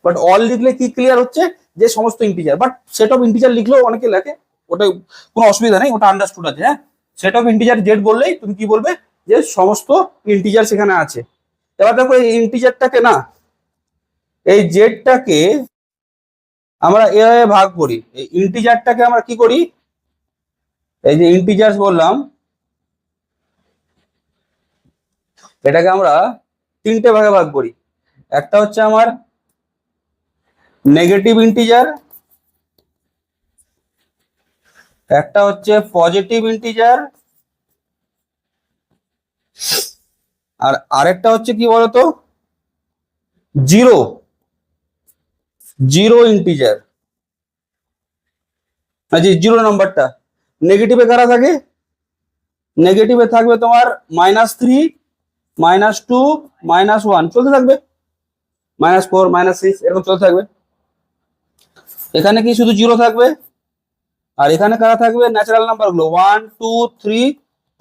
বাট অল লিখলে কি ক্লিয়ার হচ্ছে যে সমস্ত integer. But set of integer লিখলেও অনেকে লেখে, ওটা কোনো অসুবিধা নেই, ওটা আন্ডারস্টুড আছে। হ্যাঁ, সেট অফ ইন্টিজার জেড বললেই তুমি কি বলবে, যে সমস্ত ইন্টিজার সেখানে আছে। এবার দেখো এই ইন্টিজারটাকে না, এই জেডটাকে আমরা এভাবে ভাগ করি, এই ইন্টিজারটাকে আমরা কি করি, এই যে ইন্টিজার্স বললাম এটাকে আমরা তিনটে ভাগে ভাগ করি। একটা হচ্ছে আমার নেগেটিভ ইন্টিজার, একটা হচ্ছে পজিটিভ ইন্টিজার, আর আরেকটা হচ্ছে কি বলতো, জিরো, জিরো ইন্টিজার। জিরো নাম্বারটা নেগেটিভে কারা থাকে, নেগেটিভে থাকবে তোমার -3 -2 -1 চলতে থাকবে, -4 -6 এরকম চলতে থাকবে। এখানে কি শুধু জিরো থাকবে, আর এখানে কারা থাকবে, ন্যাচারাল নাম্বার গুলো 1 2 3।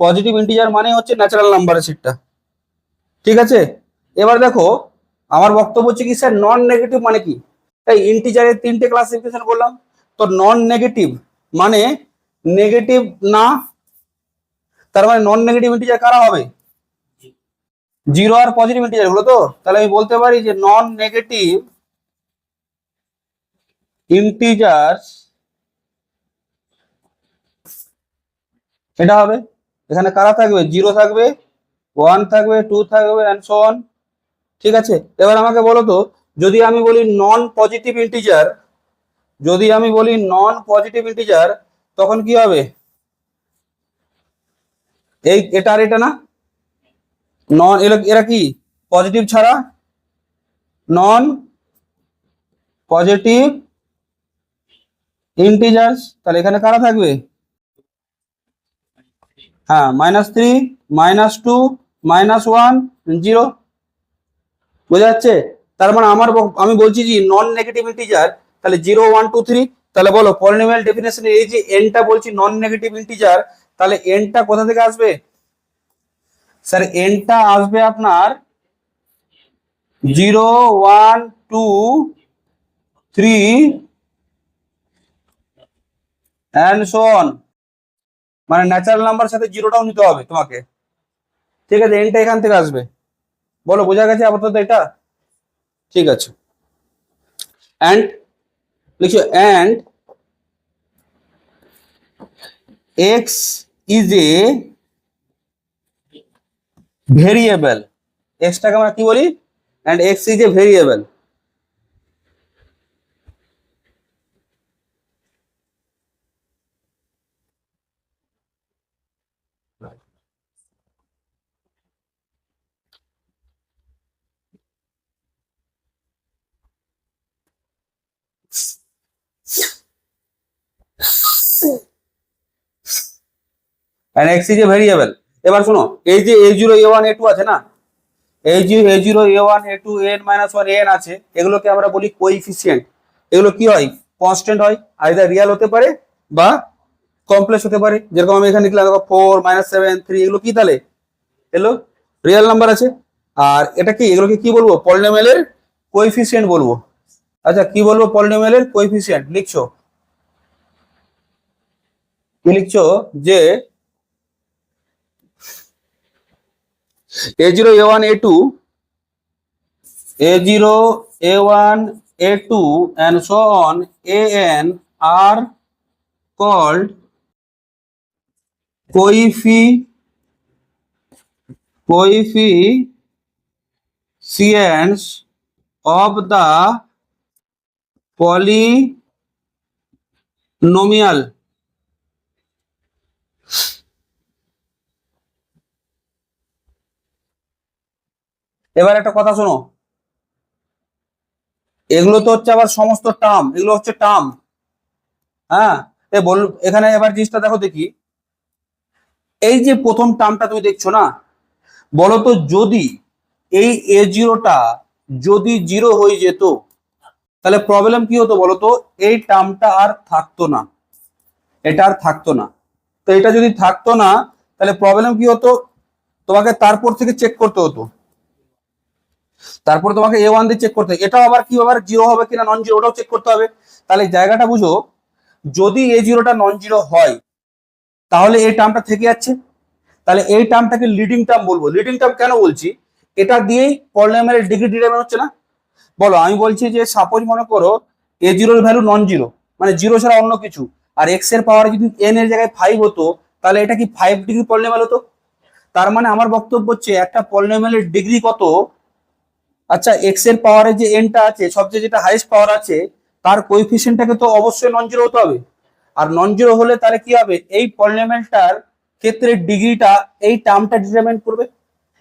পজিটিভ ইন্টিজার মানে হচ্ছে ন্যাচারাল নাম্বারের সেটটা। ঠিক আছে, এবার দেখো আমার বক্তব্য হচ্ছে কি স্যার নন নেগেটিভ মানে কি, তাই ইন্টিজারের তিনটে ক্লাসিফিকেশন বললাম। তো নন নেগেটিভ মানে নেগেটিভ না, তার মানে নন নেগেটিভ ইন্টিজার কারা হবে, জিরো আর পজিটিভ ইন্টিজার গুলো। তো তাহলে আমি বলতে পারি যে নন নেগেটিভ ইন্টিজার্স এটা হবে, এখানে কারা থাকবে, জিরো থাকবে, 1 থাকবে, 2 থাকবে এন্ড সো অন। ঠিক আছে, এবার আমাকে বলো তো, যদি আমি বলি নন পজিটিভ ইন্টিজার, যদি আমি বলি নন পজিটিভ ইন্টিজার তখন কি হবে, এই এটা আর এটা না, নন এরা কি পজিটিভ ছাড়া, নন পজিটিভ ইন্টিজার্স। তাহলে এখানে কারা থাকবে, হ্যাঁ, -3 -2 -1 0, বোঝা যাচ্ছে? তার মানে আমি বলছি যে নন নেগেটিভ ইন্টিজার, তাহলে 0 1 2 3, তাহলে বলো পলিনোমিয়াল ডেফিনেশনে এই যে এনটা বলছি নন নেগেটিভ ইন্টিজার, তাহলে এনটা কোথা থেকে আসবে? স্যার এনটা আসবে আপনার 0 1 2 3 অ্যান্ড সো অন, মানে ন্যাচারাল নাম্বার সাথে জিরোটাও নিতে হবে তোমাকে, ঠিক আছে? এনটা এখান থেকে আসবে। বলো বোঝা গেছে আপাতত এটা? ঠিক আছে। অ্যান্ড লিখছো, and X is a variable, এক্সটাকে আমরা কি বলি? And X is a variable. And X is a variable. এবার শোনো, এই যে a0 a1 a2 আছে না, a0 a1 a2 n-1 an আছে, এগুলোকে আমরা বলি কোএফিসিয়েন্ট। এগুলো কি হয়? কনস্ট্যান্ট হয়, আইদার রিয়েল হতে পারে বা কমপ্লেক্স হতে পারে। যেরকম আমি এখানে লিখলাম দেখো 4 -7 3, এগুলো কি তাহলে? এগুলো রিয়েল নাম্বার আছে। আর এটা কি, এগুলোকে কি বলবো? পলিনোমিয়ালের কোএফিসিয়েন্ট বলবো। আচ্ছা কি বলবো? পলিনোমিয়ালের কোএফিসিয়েন্ট। লিখছো কি? লিখছো যে a0 a1 a2 a0 a1 a2 and so on an are called coefficients of the polynomial. এবার একটা কথা শোনো, এগুলো তো হচ্ছে আবার সমস্ত টার্ম, এগুলো হচ্ছে টার্ম। হ্যাঁ, এখানে এবার জিনিসটা দেখো দেখি, এই যে প্রথম টার্মটা তুমি দেখছো না, বলো তো যদি এই a0টা যদি 0 হয়ে যেত, তাহলে প্রবলেম কি হতো বলো তো? এই টার্মটা আর থাকতো না, এটা আর থাকতো না। তো এটা যদি থাকতো না, তাহলে প্রবলেম কি হতো? তোমাকে তারপর থেকে চেক করতে হতো, তারপর তোমাকে a1 দিয়ে চেক করতে হবে, এটাও আবার কি, আবার 0 হবে কিনা নন জিরো ওটাও চেক করতে হবে। তাহলে জায়গাটা বুঝো, যদি a0টা নন জিরো হয় তাহলে এই টার্মটা থেকে যাচ্ছে, তাহলে এই টার্মটাকে লিডিং টার্ম বলবো। লিডিং টার্ম কেন বলছি? এটা দিয়েই পলিনোমিয়ালের ডিগ্রি ডিটারমাইন হচ্ছে না। বলো, আমি বলছি যে সাপোজ মনে করো a0 এর ভ্যালু নন জিরো, মানে জিরো ছাড়া অন্য কিছু, আর এক্স এর পাওয়ার যদি n এর জায়গায় 5 হতো, তাহলে এটা কি 5 ডিগ্রি পলিনোমিয়াল হতো। তার মানে আমার বক্তব্য হচ্ছে একটা পলিনোমিয়ালের ডিগ্রি কত? আচ্ছা, এক্স এর পাওয়ারে যে এনটা আছে, সবচেয়ে যেটা হাইয়েস্ট পাওয়ার আছে, তার কোএফিসিয়েন্টটাকে তো অবশ্যই নন জিরো হতে হবে। আর নন জিরো হলে তাহলে কি হবে? এই পলিনোমিয়ালটার ক্ষেত্রে ডিগ্রিটা এই টার্মটা ডিটারমাইন করবে।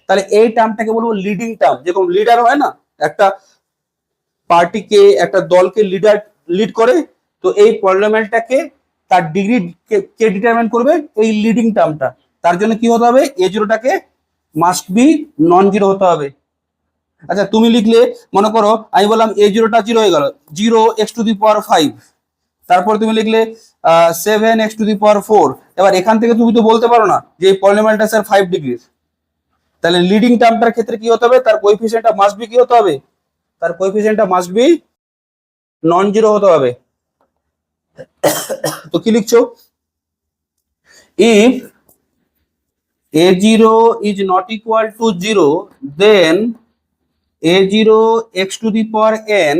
তাহলে এই টার্মটাকে বলবো লিডিং টার্ম। যেরকম লিডার হয় না, একটা পার্টিকে, একটা দলকে লিড করে, তো এই পলিনোমিয়ালটাকে তার ডিগ্রি কে ডিটারমাইন করবে? এই লিডিং টার্মটা। তার জন্য কি হতে হবে? a0টাকে মাস্ট বি নন জিরো হতে হবে। আচ্ছা তুমি লিখলে, মনে করো আমি বললাম a0টা 0 হয়ে গেল, 0 x⁵, তারপর তুমি লিখলে 7 x⁴। এবার এখান থেকে তুমি তো বলতে পারো না যে এই পলিনোমিয়ালটা স্যার 5 ডিগ্রির। তাহলে লিডিং টার্মটার ক্ষেত্রে কি হতে হবে? তার কোএফিসিয়েন্টটা মাস্ট বি কি হতে হবে? তার কোএফিসিয়েন্টটা মাস্ট বি নন জিরো হতে হবে। তো কি লিখছো? If a0 is not equal to 0, then a0 x⁴n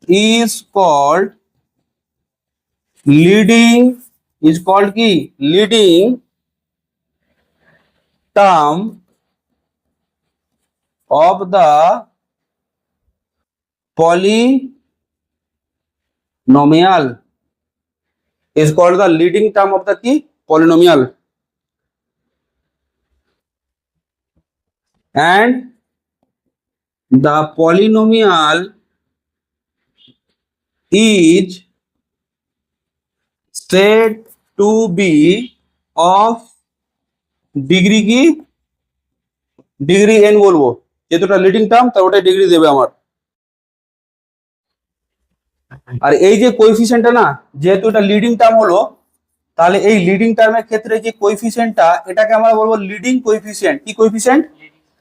is called leading, is called কি? leading term of the polynomial, is called the leading term of the কি? polynomial. And the polynomial is said to be of degree কি degree N বলবো, যেহেতু এটা leading term তার ওটাই degree দেবে আমার। আর এই যে কোএফিসিয়েন্টটা না, যেহেতু এটা লিডিং টার্ম হলো, তাহলে এই লিডিং টার্মের ক্ষেত্রে যে কোএফিসিয়েন্টটা এটাকে আমরা বলবো লিডিং কোএফিসিয়েন্ট। কি কোএফিসিয়েন্ট?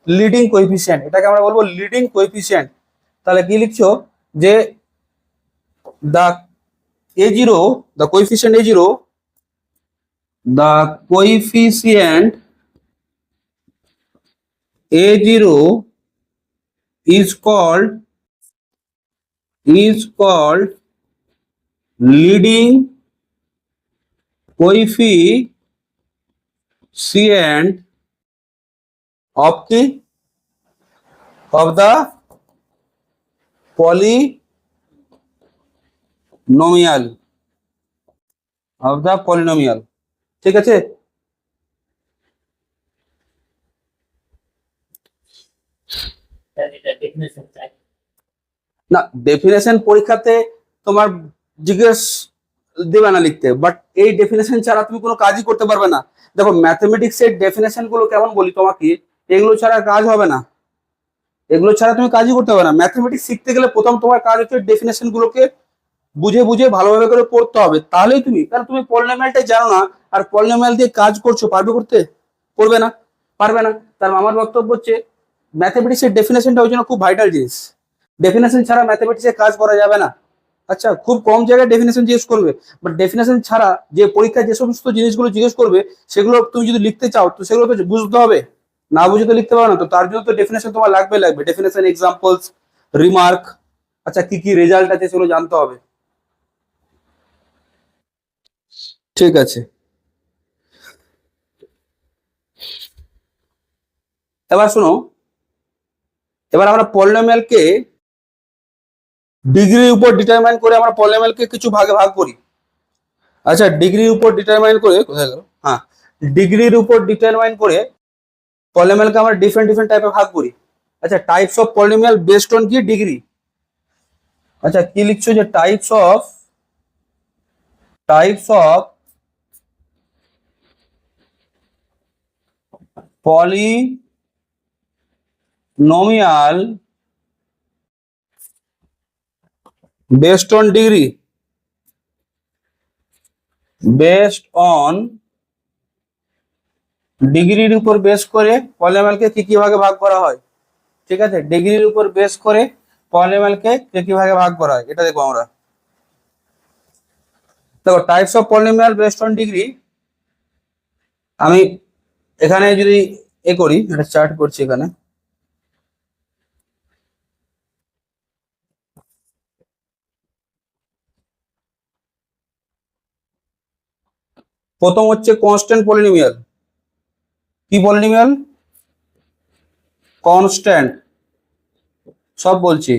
Leading coefficient. এটাকে আমরা বলবো লিডিং কোএফিসিয়েন্ট। তাহলে কি লিখছো যে the a0, the coefficient a0, the coefficient a0 is called leading coefficient of the polynomial, ঠিক আছে? না, ডেফিনেশন পরীক্ষাতে তোমার জিজ্ঞেস দেবে না লিখতে, বাট এই ডেফিনেশন ছাড়া তুমি কোনো কাজই করতে পারবে না। দেখো ম্যাথমেটিক্স এর ডেফিনেশন গুলো কেমন বলি তোমাকে, এগুলো ছাড়া কাজ হবে না, এগুলো ছাড়া তুমি কাজই করতে পারবে না। ম্যাথমেটিক্স শিখতে গেলে প্রথম তোমার কাজ হচ্ছে ডেফিনেশন গুলোকে বুঝে বুঝে ভালোভাবে করে পড়তে হবে, তাহলেই তুমি, কারণ তুমি পলিনোমিয়ালটাই জানো না আর পলিনোমিয়াল দিয়ে কাজ করছো, পারবে করতে? করবে না, পারবে না। তার আমার বক্তব্য হচ্ছে ম্যাথমেটিক্স এর ডেফিনেশনটা ওই জন্য খুব ভাইটাল জিনিস। ডেফিনেশন ছাড়া ম্যাথমেটিক্সে কাজ করা যাবে না। আচ্ছা, খুব কম জায়গায় ডেফিনেশন জিজ্ঞেস করবে, বাট ডেফিনেশন ছাড়া যে পরীক্ষায় যে সমস্ত জিনিসগুলো জিজ্ঞেস করবে সেগুলো তুমি যদি লিখতে চাও তো সেগুলো তো বুঝতে হবে, না বুঝে তো লিখতে পারো না। তো তার জন্য তো ডেফিনেশন তোমার লাগবে ডেফিনেশন, এক্সাম্পলস, রিমার্ক, আচ্ছা কি কি রেজাল্ট আছে সেগুলো জানতে হবে। ঠিক আছে, এবার শোনো, এবার আমরা পলিনোমিয়ালকে ডিগ্রির উপর ডিটারমাইন করে আমরা পলিনোমিয়ালকে কিছু ভাগে ভাগ করি। আচ্ছা, ডিগ্রির উপর ডিটারমাইন করে, কোথায় গেল, হ্যাঁ, ডিগ্রির উপর ডিটারমাইন করে পলিনোমিয়ালকে আমরা ডিফারেন্ট ডিফারেন্ট টাইপে ভাগ করি। আচ্ছা, types of polynomial based on কি ডিগ্রি। আচ্ছা, কি লিখছো যে types of polynomial based on degree, based on ডিগ্রির উপর বেস করে পলিনোমিয়ালকে কি কি ভাগে ভাগ করা হয়। ঠিক আছে, ডিগ্রির উপর বেস করে পলিনোমিয়ালকে কি কি ভাগে ভাগ করা হয় এটা দেখবো আমরা। দেখো types of polynomial based on degree, আমি এখানে যদি করি, একটা চার্ট করছি এখানে। প্রথম হচ্ছে কনস্ট্যান্ট পলিনোমিয়াল। কি পলিনোমিয়াল? কনস্ট্যান্ট, সব বলছি।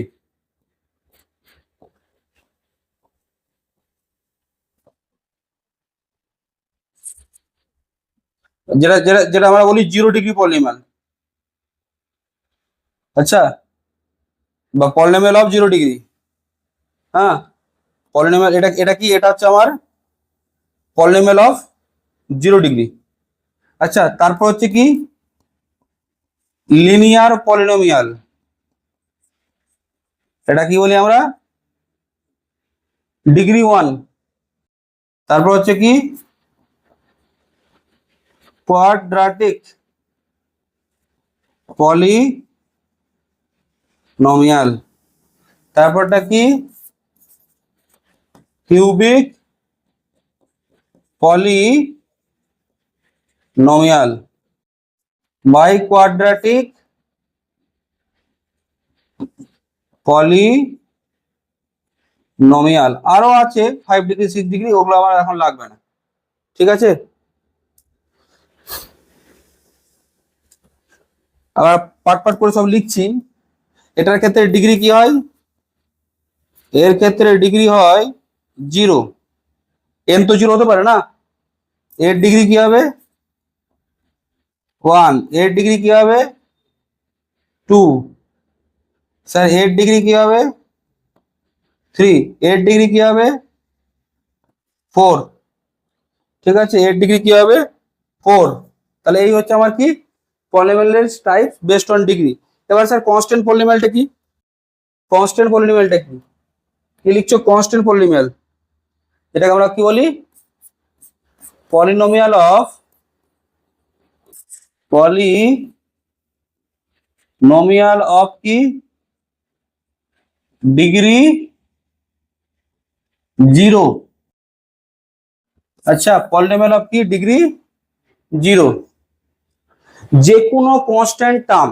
যেটা যেটা যেটা আমরা বলি 0 ডিগ্রি পলিনোমিয়াল। আচ্ছা, বা পলিনোমিয়াল অফ 0 ডিগ্রি। হ্যাঁ, পলিনোমিয়াল, এটা এটা কি, এটা হচ্ছে আমার পলিনোমিয়াল অফ 0 ডিগ্রি। আচ্ছা, তারপর হচ্ছে কি লিনিয়ার পলিনোমিয়াল। এটা কি বলি আমরা? ডিগ্রি 1। তারপর হচ্ছে কি কোয়াড্রাটিক পলিনোমিয়াল। তারপরটা কি কিউবিক পলিনোমিয়াল, বাই কোয়াড্রাটিক পলিনোমিয়াল। আরো আছে 5 ডিগ্রি 6 ডিগ্রি, ওগুলো আমার এখন লাগবে না। ঠিক আছে, আবার পার্ট পার্ট করে সব লিখছি। এটার ক্ষেত্রে ডিগ্রি কি হয়? এর ক্ষেত্রে ডিগ্রি হয় 0। এন তো 0 হতে পারে না। এর ডিগ্রি কি হবে? 1। এর ডিগ্রি কি হবে? 2। স্যার এর ডিগ্রি কি হবে? 3। এর ডিগ্রি কি হবে? 4। ঠিক আছে, এর ডিগ্রি কি হবে? 4। তাহলে এই হচ্ছে আমার কি পলিনোমিয়ালের টাইপ বেসড অন ডিগ্রি। এবার স্যার কনস্ট্যান্ট পলিনোমিয়ালটা কি? কনস্ট্যান্ট পলিনোমিয়ালটা কি? কি লিখছো? কনস্ট্যান্ট পলিনোমিয়াল, এটাকে আমরা কি বলি? পলিনোমিয়াল অফ কি ডিগ্রি 0। আচ্ছা, পলিনোমিয়াল অফ কি ডিগ্রি 0। যে কোনো কনস্ট্যান্ট টার্ম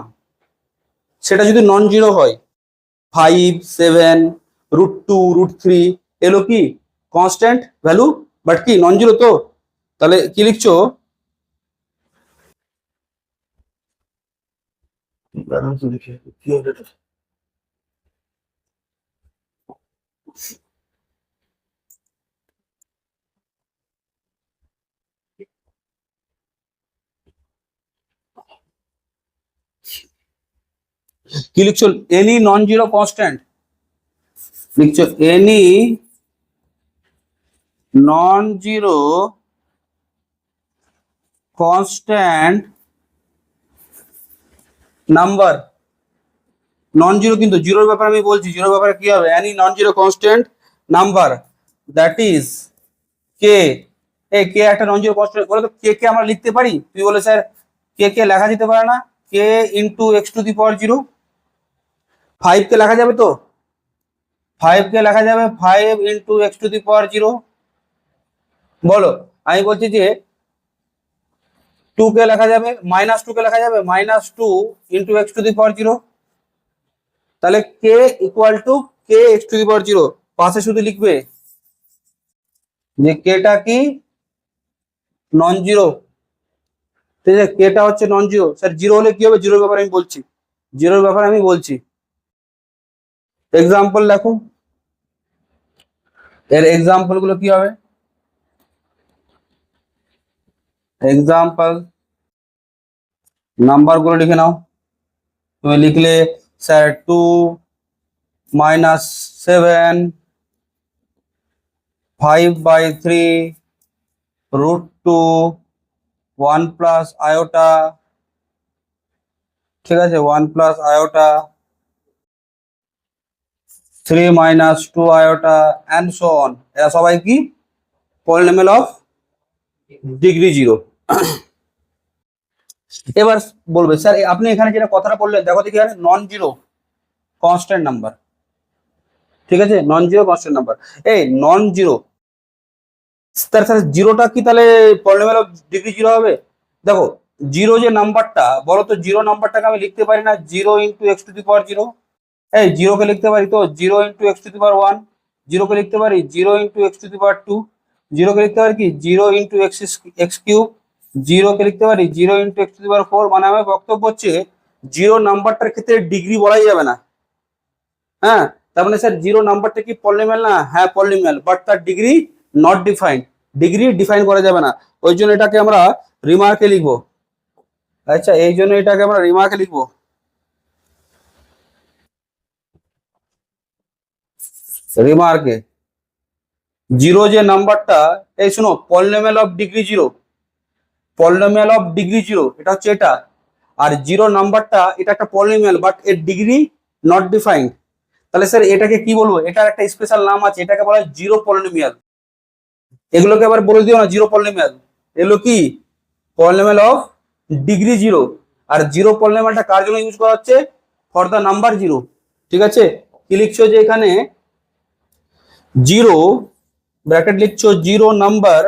সেটা যদি নন জিরো হয়, 5, 7, √2, √3, এলো কি কনস্ট্যান্ট ভ্যালু, বাট কি নন জিরো তো। তাহলে কি লিখছো? কি লিখছো? এনি নন জিরো কনস্ট্যান্ট লিখছো, any non zero constant number. Non zero কিন্তু জিরোর ব্যাপারে আমি বলছি, জিরোর ব্যাপারে কি হবে? Any non zero constant number that is K. এই কে একটা নন জিরো কনস্ট্যান্ট বলে, তো কে কে আমরা লিখতে পারি? তুই বলে স্যার কে কে লেখা যেতে পারে না? কে ইন্টু x⁻0। 5 কে লেখা যাবে তো? 5 কে লেখা যাবে 5 ইন্টু x⁻0। বলো, আমি বলছি যে 2 কে লেখা যাবে, -2 কে লেখা যাবে -2 ইন্টু x⁻0। তাহলে K equal to K x⁻0, পাশে শুধু লিখবে যে কেটা কি নন জিরো। ঠিক আছে, কেটা হচ্ছে নন জিরো। স্যার জিরো হলে কি হবে? জিরোর ব্যাপারে আমি বলছি, জিরোর ব্যাপারে আমি বলছি। এক্সাম্পল দেখো, এর এক্সাম্পল গুলো কি হবে? এক্সাম্পল নাম্বার গুলো লিখে নাও। তুমি লিখলে স্যার 2 -7, 5/3, √2, 1 প্লাস আয়োটা। ঠিক আছে, 1 plus iota, 3 -2 iota, and so on. এরা সবাই কি পলিনোমিয়াল অফ ডিগ্রি 0। এবার বলবে স্যার আপনি এখানে যেটা কথাটা বললেন, দেখো দেখি এখানে নন জিরো কনস্ট্যান্ট নাম্বার। ঠিক আছে, নন জিরো কনস্ট্যান্ট নাম্বার। এই নন জিরো, তার সাথে জিরোটা কি তাহলে পলিনোমিয়াল অফ ডিগ্রি 0 হবে? দেখো, জিরো যে নাম্বারটা, বলো তো জিরো নাম্বারটাকে আমি লিখতে পারি না 0 ইন্টু x⁻0? এই জিরোকে লিখতে পারি তো 0 ইন্টু x⁻1। জিরোকে লিখতে পারি 0 ইন্টু x⁻2। জিরোকে লিখতে পারি কি 0 ইন্টু x কিউব। জিরোকে লিখতে পারি 0 ইন্টু x⁻4। মানে আমার বক্তব্য হচ্ছে জিরো নাম্বারটার ক্ষেত্রে ডিগ্রি বলাই যাবে না। হ্যাঁ, তার মানে স্যার জিরো নাম্বারটা কি পলিনোমিয়াল না? হ্যাঁ পলিনোমিয়াল, বাট তার degree not defined. Degree define করা যাবে না, ওই জন্য এটাকে আমরা রিমার্কে লিখবো। আচ্ছা, এই জন্য এটাকে আমরা রিমার্কে লিখবো। রিমার্কে জিরো যে নাম্বারটা, এই শোনো, polynomial of degree 0, polynomial of degree 0 এটা হচ্ছে এটা। আর জিরো নাম্বারটা এটা একটা পলিনোমিয়াল, বাট এর ডিগ্রি নট ডিফাইন্ড। তাহলে স্যার এটাকে কি বলবো? এটার একটা স্পেশাল নাম আছে, এটাকে বলা হয় জিরো পলিনোমিয়াল। এগুলোকে আবার বলে দিও না জিরো পলিনোমিয়াল, এগুলো কি পলিনোমিয়াল অফ ডিগ্রি 0। আর জিরো পলিনোমিয়ালটা কার জন্য ইউজ করা হচ্ছে? For the number 0। ঠিক আছে, কি লিখছো যে এখানে জিরো ব্র্যাকেট লিখছো, zero number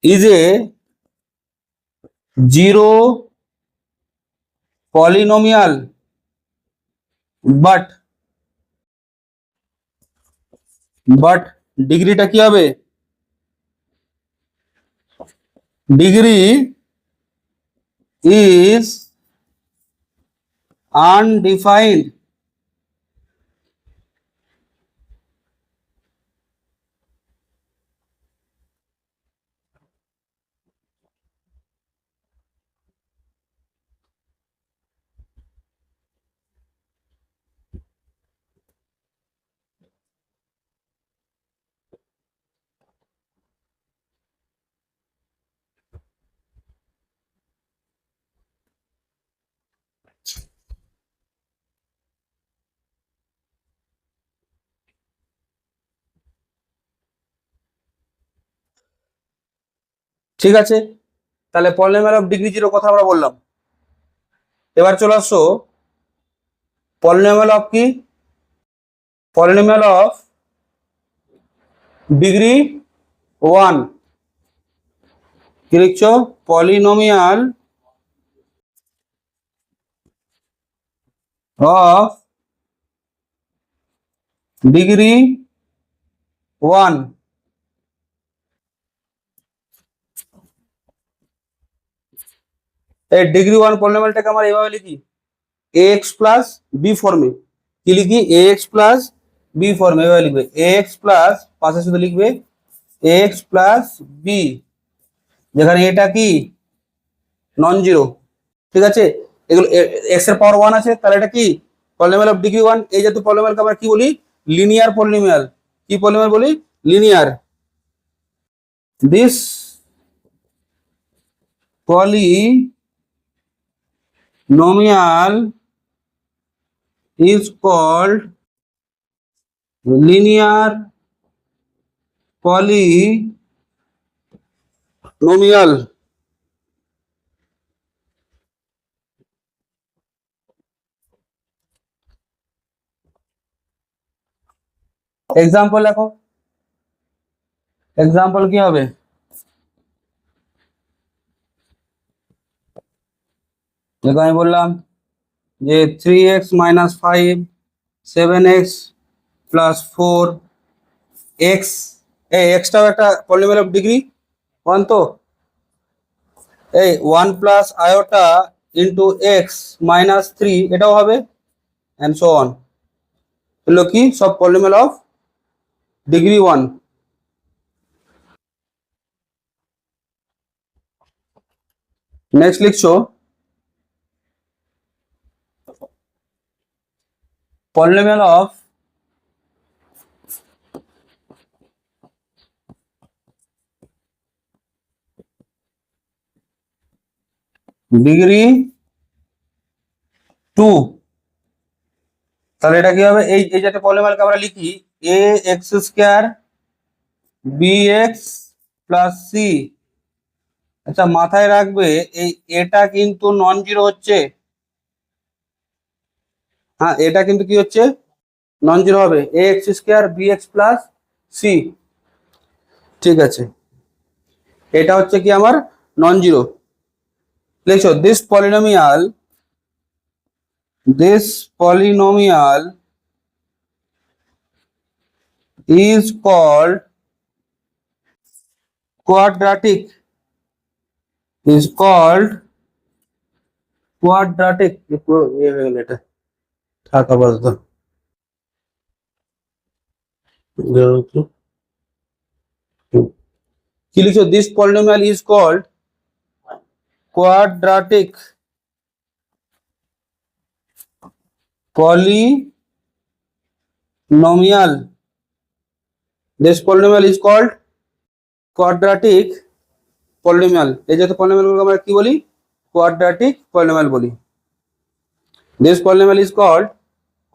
is a zero polynomial, but ডিগ্রিটা কি হবে? Degree is undefined। ঠিক আছে, তাহলে পলিনোমিয়াল অফ ডিগ্রি জিরো কথা আমরা বললাম। এবার চলে আসো পলিনোমিয়াল অফ কি, পলিনোমিয়াল অফ ডিগ্রি ওয়ান। কি লিখছো? Polynomial of degree one. এই ডিগ্রি ওয়ান পলিনোমিয়ালটাকে আমরা এইভাবে লিখি ax প্লাস বি ফর্মে। কি লিখি? ax প্লাস বি ফর্মে এভাবে লিখবে ax প্লাস, পাশে শুধু লিখবে ax প্লাস বি, যেখানে এটা কি নন জিরো। ঠিক আছে, এগুলো এক্স এর পাওয়ার ওয়ান আছে, তাহলে এটা কি পলিনোমিয়াল অফ ডিগ্রি ওয়ান। এই জাতীয় পলিনোমিয়ালকে আমরা কি বলি? Linear polynomial. কি পলিনোমিয়াল বলি? Linear. This polynomial is called linear polynomial. Example লেখো। এক্সাম্পল কি হবে? দেখো আমি বললাম যে 3x minus 5 7x plus 4 x, এই এক্সটাও একটা পলিনোমিয়াল অফ ডিগ্রি ওয়ান। তো এই 1 plus iota into x minus 3 এটাও হবে, অ্যান্ড সো অন। এগুলো কি সব polynomial of degree one. Next লিখছো polynomial of ডিগ্রি টু। তাহলে এটা কি হবে? এই এই যাতে পলিনোমিয়ালকে আমরা লিখি A X square B X plus C. আচ্ছা মাথায় রাখবে এই এটা কিন্তু নন জিরো হচ্ছে। হ্যাঁ, এটা কিন্তু কি হচ্ছে? নন জিরো হবে, A X square B X plus C. ঠিক আছে, এটা হচ্ছে কি আমার নন জিরো। লিখছো this polynomial is called quadratic, is called quadratic। ये হয়ে গেল, এটা থাক আপাতত। কি লিখছো? this polynomial is called quadratic polynomial। this polynomial is called quadratic polynomial। এই জাতীয় পলিনোমিয়ালগুলোকে আমরা কি বলি? quadratic polynomial বলি। this polynomial is called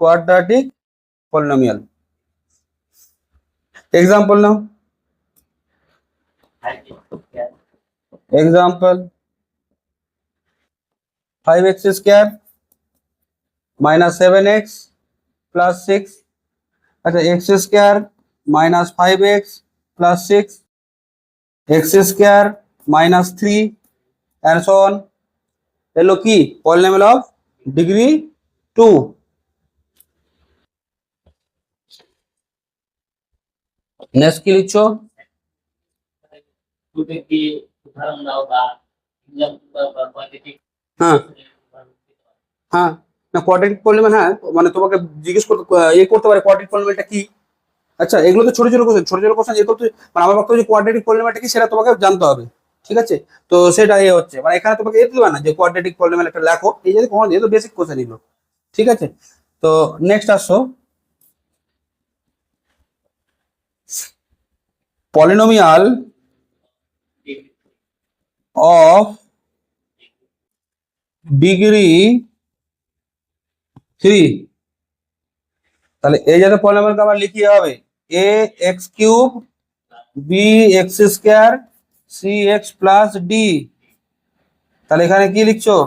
quadratic polynomial। example now, example 5x square minus 7x plus 6। আচ্ছা x square minus 5x plus 6, x square minus 3 and so on। এলো কি polynomial of degree two. Next কি লিখছো? হ্যাঁ হ্যাঁ, না quadratic polynomial, হ্যাঁ মানে তোমাকে জিজ্ঞেস করতে ইয়ে করতে পারে কোয়াড্রেটিক পলিনোমিয়ালটা কি। আচ্ছা এগুলো তো ছোট ছোট কোশ্চেন, ছোট ছোট কোশ্চেন ইয়ে করতে মানে আমার বক্তব্য যে কোয়াড্রেটিক পলিনোমিয়ালটা কি সেটা তোমাকে জানতে হবে। ঠিক আছে, তো সেটা এ হচ্ছে মানে এখানে তোমাকে এ দিবে না যে কোয়াড্রেটিক পলিনোমিয়াল একটা লেখো, এই যদি কখনো যেহেতু বেসিক কোশ্চেন এগুলো। ঠিক আছে, তো নেক্সট আসো পলিনোমিয়াল অফ ডিগ্রি থ্রি। তাহলে এই যাতে পলিনোমিয়ালকে আবার লিখি হবে A X cube B X square cx plus D, তাহলে এখানে কি লিখছো,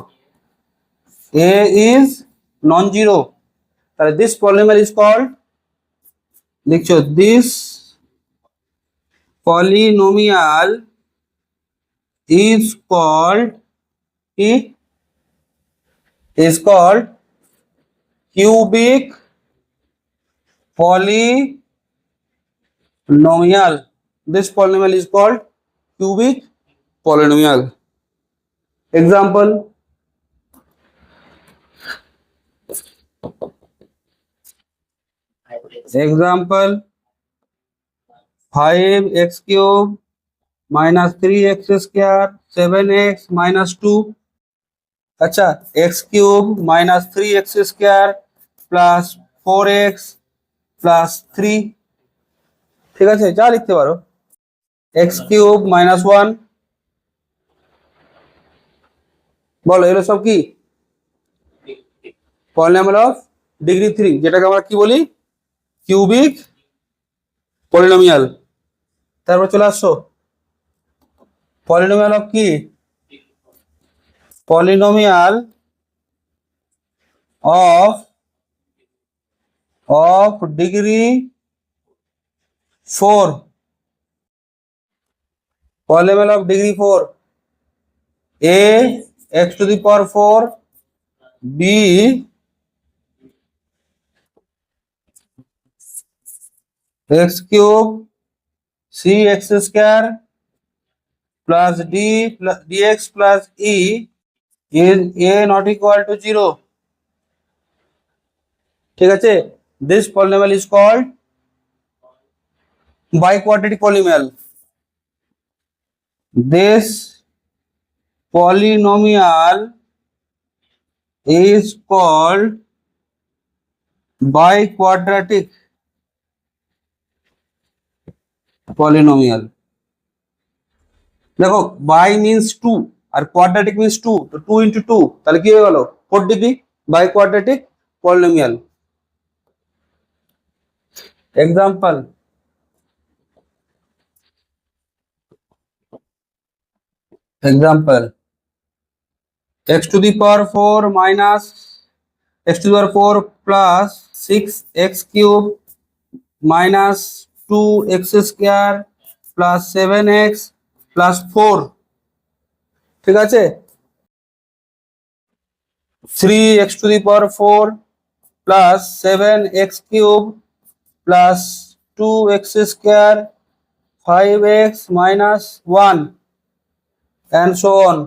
a is নন জিরো, তাহলে দিস পলিনোমিয়াল ইজ কল্ড, লিখছো দিস পলিনোমিয়াল is called কি, is called cubic polynomial. This polynomial is called cubic polynomial. Example, example 5x cube minus 3x square 7x minus 2, अच्छा x cube minus 3x square plus 4x plus 3, ঠিক আছে, যা লিখতে পারো, x cube minus 1, বলো এগুলো সব কি পলিনোমিয়াল অফ ডিগ্রি 3, যেটাকে আমরা কি বলি, কিউবিক পলিনোমিয়াল। তারপর চলে আসছো পলিনোমিয়াল অফ কি, polynomial of degree 4, polynomial of degree 4, a x to the power 4, b x cube c x square plus d plus dx plus e is a not equal to 0, ঠিক আছে, this polynomial is called biquadratic polynomial. This polynomial is called biquadratic polynomial. দেখো bi means two আর quadratic means two, তো 2 into 2 তাহলে কি হয়ে গেল 4 degree, biquadratic polynomial. Example, x to the power 4 minus x to the power 4 plus 6x cube minus 2x square plus 7x plus 4, ঠিক আছে, 3x to the power 4 plus 7x cube plus 2x square 5x minus 1 and so on.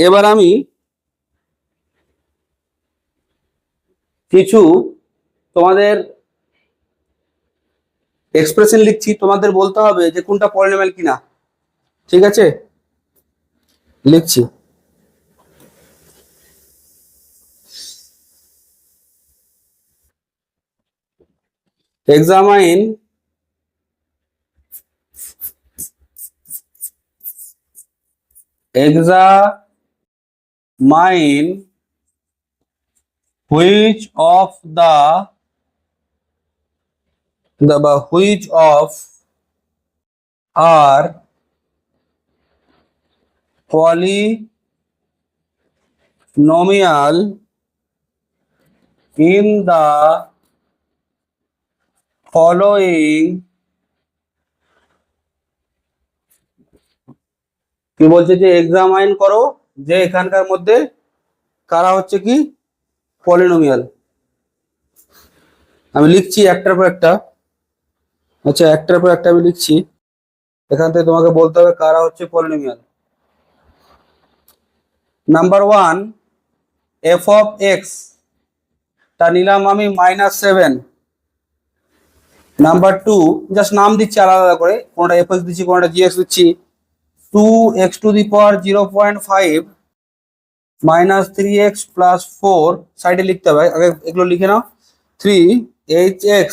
এবার আমি কিছু তোমাদের expression লিখছি, তোমাদের বলতে হবে যে কোনটা পলিনোমিয়াল কিনা, ঠিক আছে, লিখছি। examine which of which of are polynomial in the following, কি বলছে যে এক্সামাইন করো যে এখানকার মধ্যে কারা হচ্ছে কি পলিনোমিয়াল। আমি লিখছি একটার পর একটা, আচ্ছা একটার পর একটা আমি লিখছি, এখান থেকে তোমাকে বলতে হবে কারা হচ্ছে polynomial. Number 1 f of x, তা নিলাম আমি -7, নাম্বার 2 জাস্ট নাম দিচ্ছি আলাদা আলাদা করে, কোনটা এফ এক্স দিচ্ছি কোনটা জি এক্স দিচ্ছি। 2x⁵ মাইনাস 3x প্লাস 4 সাইডে লিখতে হবে, আগে এগুলো লিখে নাও। 3hx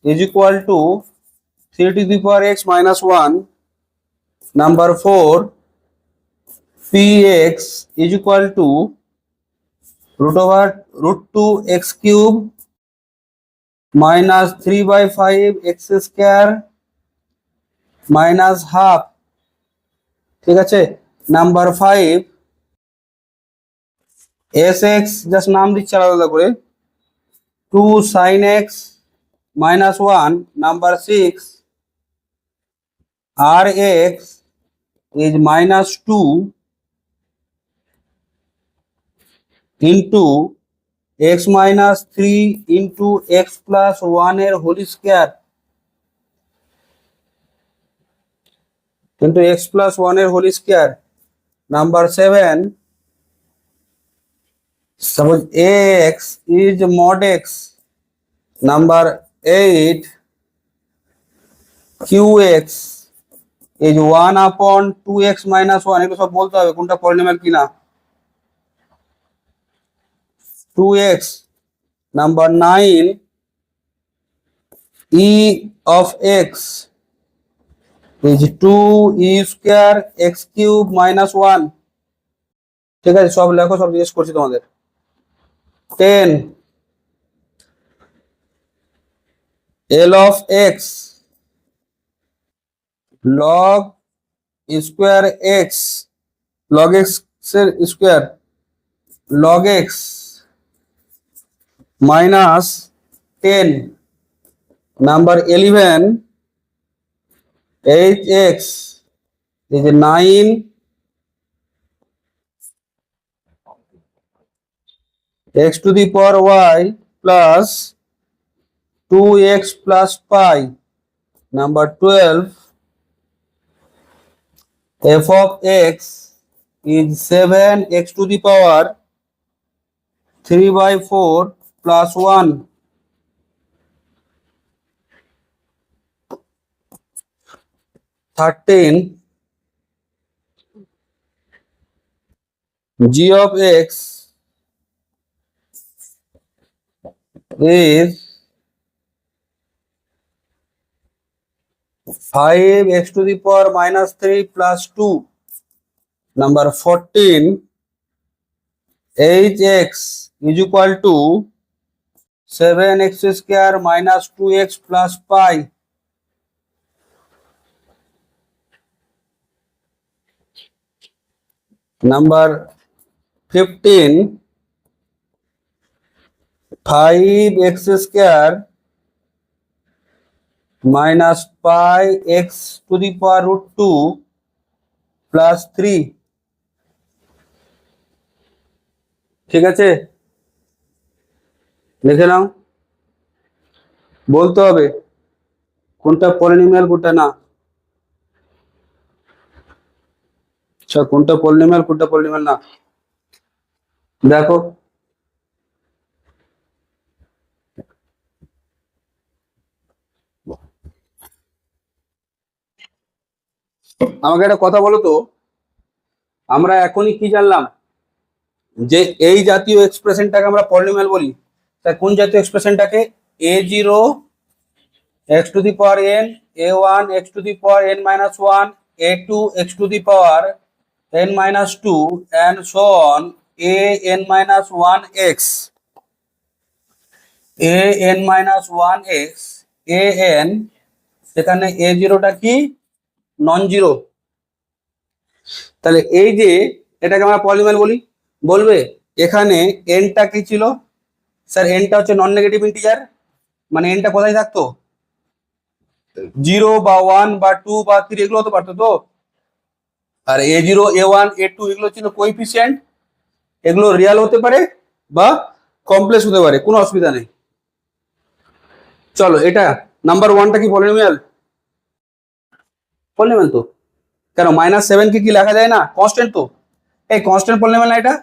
is equal two 3x-1। Number 4 px is equal two √2x³ minus 3/5x² minus half. ঠিক আছে। নাম্বার 5 sx জাস্ট নাম দিচ্ছি আলাদা করে, 2 sin x -1। Number 6 rx is -2 into x minus 3 into x plus 1 এর whole square into x plus 1 এর whole square. Number 7 suppose ax is mod x। Number 8 qx is 1/2x minus 1। এগুলো সব বলতে হবে কোনটা পলিনোমিয়াল কিনা। 2x। Number 9 e of x is 2e² x³ -1। ঠিক আছে, সব লেখো, সব জিজ্ঞেস করছি তোমাদের। 10 l of x log square x log x এর square log x minus 10। Number 11 hx is 9 x⁴y plus 2x plus pi। Number 12 f of x is 7x⁴ plus 1। 13 g of x is 5x⁻³ plus 2। Number 14 hx is equal to 7x² minus 2x plus pi। Number 15 5x² minus pi x⁻√2 plus 3। ঠিক আছে, লিখে নাও। বলতে হবে কোনটা polynomial কোনটা না। আচ্ছা, কোনটা পলিনোমিয়াল না দেখো। আমাকে একটা কথা বলো তো, আমরা এখনই কি জানলাম যে এই জাতীয় এক্সপ্রেশনটাকে আমরা পলিনোমিয়াল বলি। তা কোন জাতীয় এক্সপ্রেশনটাকে? a0 x⁴n a1 x⁴n-1 a2 x⁴n-2 and so on an-1x an-1x an। সেখানে a0টা কি? নন জিরো। তাহলে এই যে এটাকে আমরা পলিনোমিয়াল বলি। বলবে এখানে এনটা কি ছিল? স্যার এনটা হচ্ছে নন নেগেটিভ ইন্টিজার, মানে এনটা কোথায় থাকতো? 0 বা 1 বা 2 বা 3 এগুলো হতে পারতো তো। আর a0 a1 a2 এগুলো ছিল কোএফিসিয়েন্ট, এগুলো রিয়াল হতে পারে বা কমপ্লেক্স হতে পারে, কোনো অসুবিধা নেই। চলো, এটা নাম্বার 1টা কি পলিনোমিয়াল? পলিনোমিয়াল তো। কেন -7 কে কি লেখা যায় না? কনস্ট্যান্ট তো। এই কনস্ট্যান্ট পলিনোমিয়াল না এটা?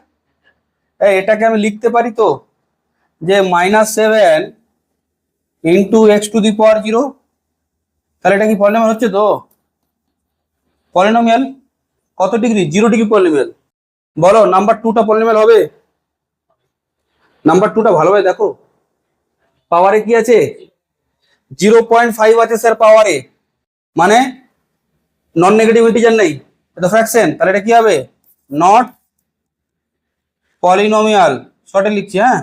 এটাকে আমি লিখতে পারি তো যে -7 ইন্টু x⁴ 0 তাহলে এটা কি পলিনোমিয়াল হচ্ছে তো? পলিনোমিয়াল কত ডিগ্রি? 0 degree polynomial. বলো নাম্বার 2টা পলিনোমিয়াল হবে? নাম্বার 2টা ভালোভাবে দেখো, পাওয়ারে কি আছে? 0.5 আছে স্যার পাওয়ারে, মানে নন নেগেটিভ ইন্টিজার নেই, এটা ফ্র্যাকশন, তাহলে এটা কি হবে? Not polynomial. শর্টে লিখছি, হ্যাঁ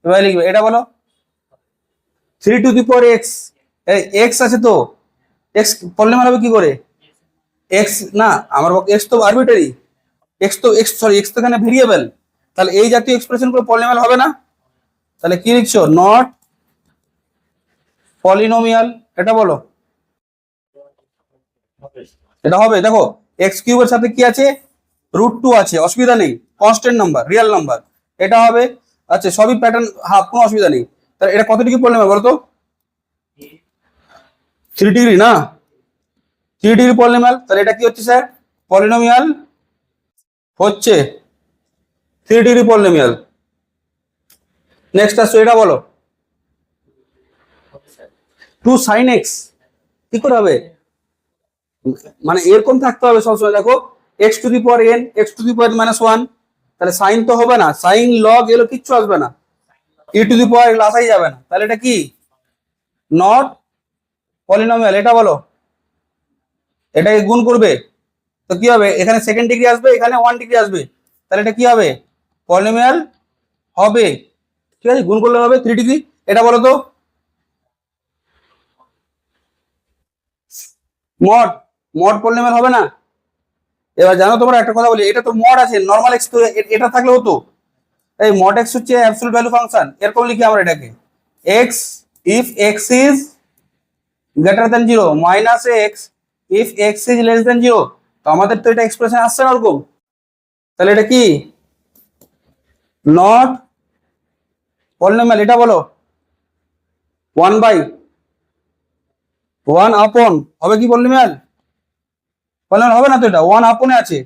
এবার লিখবে, এটা বলো 3 two the power x, x আছে তো, এক্স পলিনোমিয়াল হবে কি করে? এক্স না, আমার এক্স তো আরবিটারি, এক্স তো এখানে ভেরিয়েবল, তাহলে এই জাতীয় এক্সপ্রেশন গুলো পলিনোমিয়াল হবে না। তাহলে কি লিখছো? নট পলিনোমিয়াল, এটা বলো। এটা হবে, দেখো এক্স কিউবের সাথে কি আছে? √2 আছে, অসুবিধা নেই, কনস্ট্যান্ট নাম্বার, রিয়েল নাম্বার, এটা হবে। আচ্ছা সবই প্যাটার্ন, হাফ, কোনো অসুবিধা নেই। তাহলে এটা কত ডিগ্রি পলিনোমিয়াল বলো তো? 3 ডিগ্রি না, 3 ডিগ্রি পলিনোমিয়াল, তাহলে এটা কি হচ্ছে স্যার? পলিনোমিয়াল হচ্ছে 3 ডিগ্রি পলিনোমিয়াল। নেক্সট আসছো, এটা বলো 2 sin x, কি করে হবে? মানে এরকম থাকতে হবে সবসময়, দেখো x to the power n, x to the power -1, তাহলে সাইন তো হবে না, সাইন লগ এলো কিচ্ছু আসবে না, e টু দি পাওয়ার এগুলো আসাই যাবে না, তাহলে এটা কি? নট পলিনোমিয়াল, এটা বলো। এটাকে গুণ করবে তো কি হবে? এখানে সেকেন্ড ডিগ্রি আসবে, এখানে 1 ডিগ্রি আসবে, তাহলে এটা কি হবে? পলিনোমিয়াল হবে। ঠিক আছে, গুণ করলে হবে 3 ডিগ্রি, এটা বলো তো। মড, মড পলিনোমিয়াল হবে না। এবার জানো তোমরা একটা কথা বলি, এটা তো মড আছে, নরমাল এক্স তো এটা থাকলে হতো। এই মড এক্স হচ্ছে অ্যাবসলিউট ভ্যালু ফাংশন, এরকম লিখি আমরা এটাকে, x if x is greater than 0 minus x if x is less than 0। তো আমাদের তো এটা এক্সপ্রেশন আসছে না ওরকম, তাহলে এটা কি? নট পলিনোমিয়াল, এটা বলো। 1/1 আপন হবে কি পলিনোমিয়াল? পলিনোমিয়াল হবে না তো, এটা 1 আপনে আছে,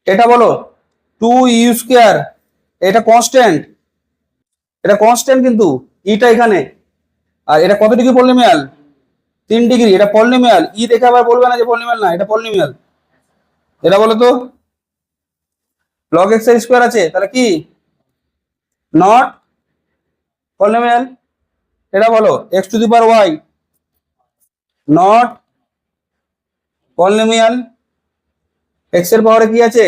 এটা বলো 2u², এটা কনস্ট্যান্ট, এটা কনস্ট্যান্ট কিন্তু ইটা এখানে, আর এটা কত ডিগ্রি পলিনোমিয়াল? 3 ডিগ্রি, এটা পলিনোমিয়াল, ই দেখে আবার বলবে না যে পলিনোমিয়াল না, এটা পলিনোমিয়াল। এটা বলো তো, log x² আছে, তাহলে কি? নট পলিনোমিয়াল, এটা বলো x to the power y, not polynomial, x এর পাওয়ারে কি আছে?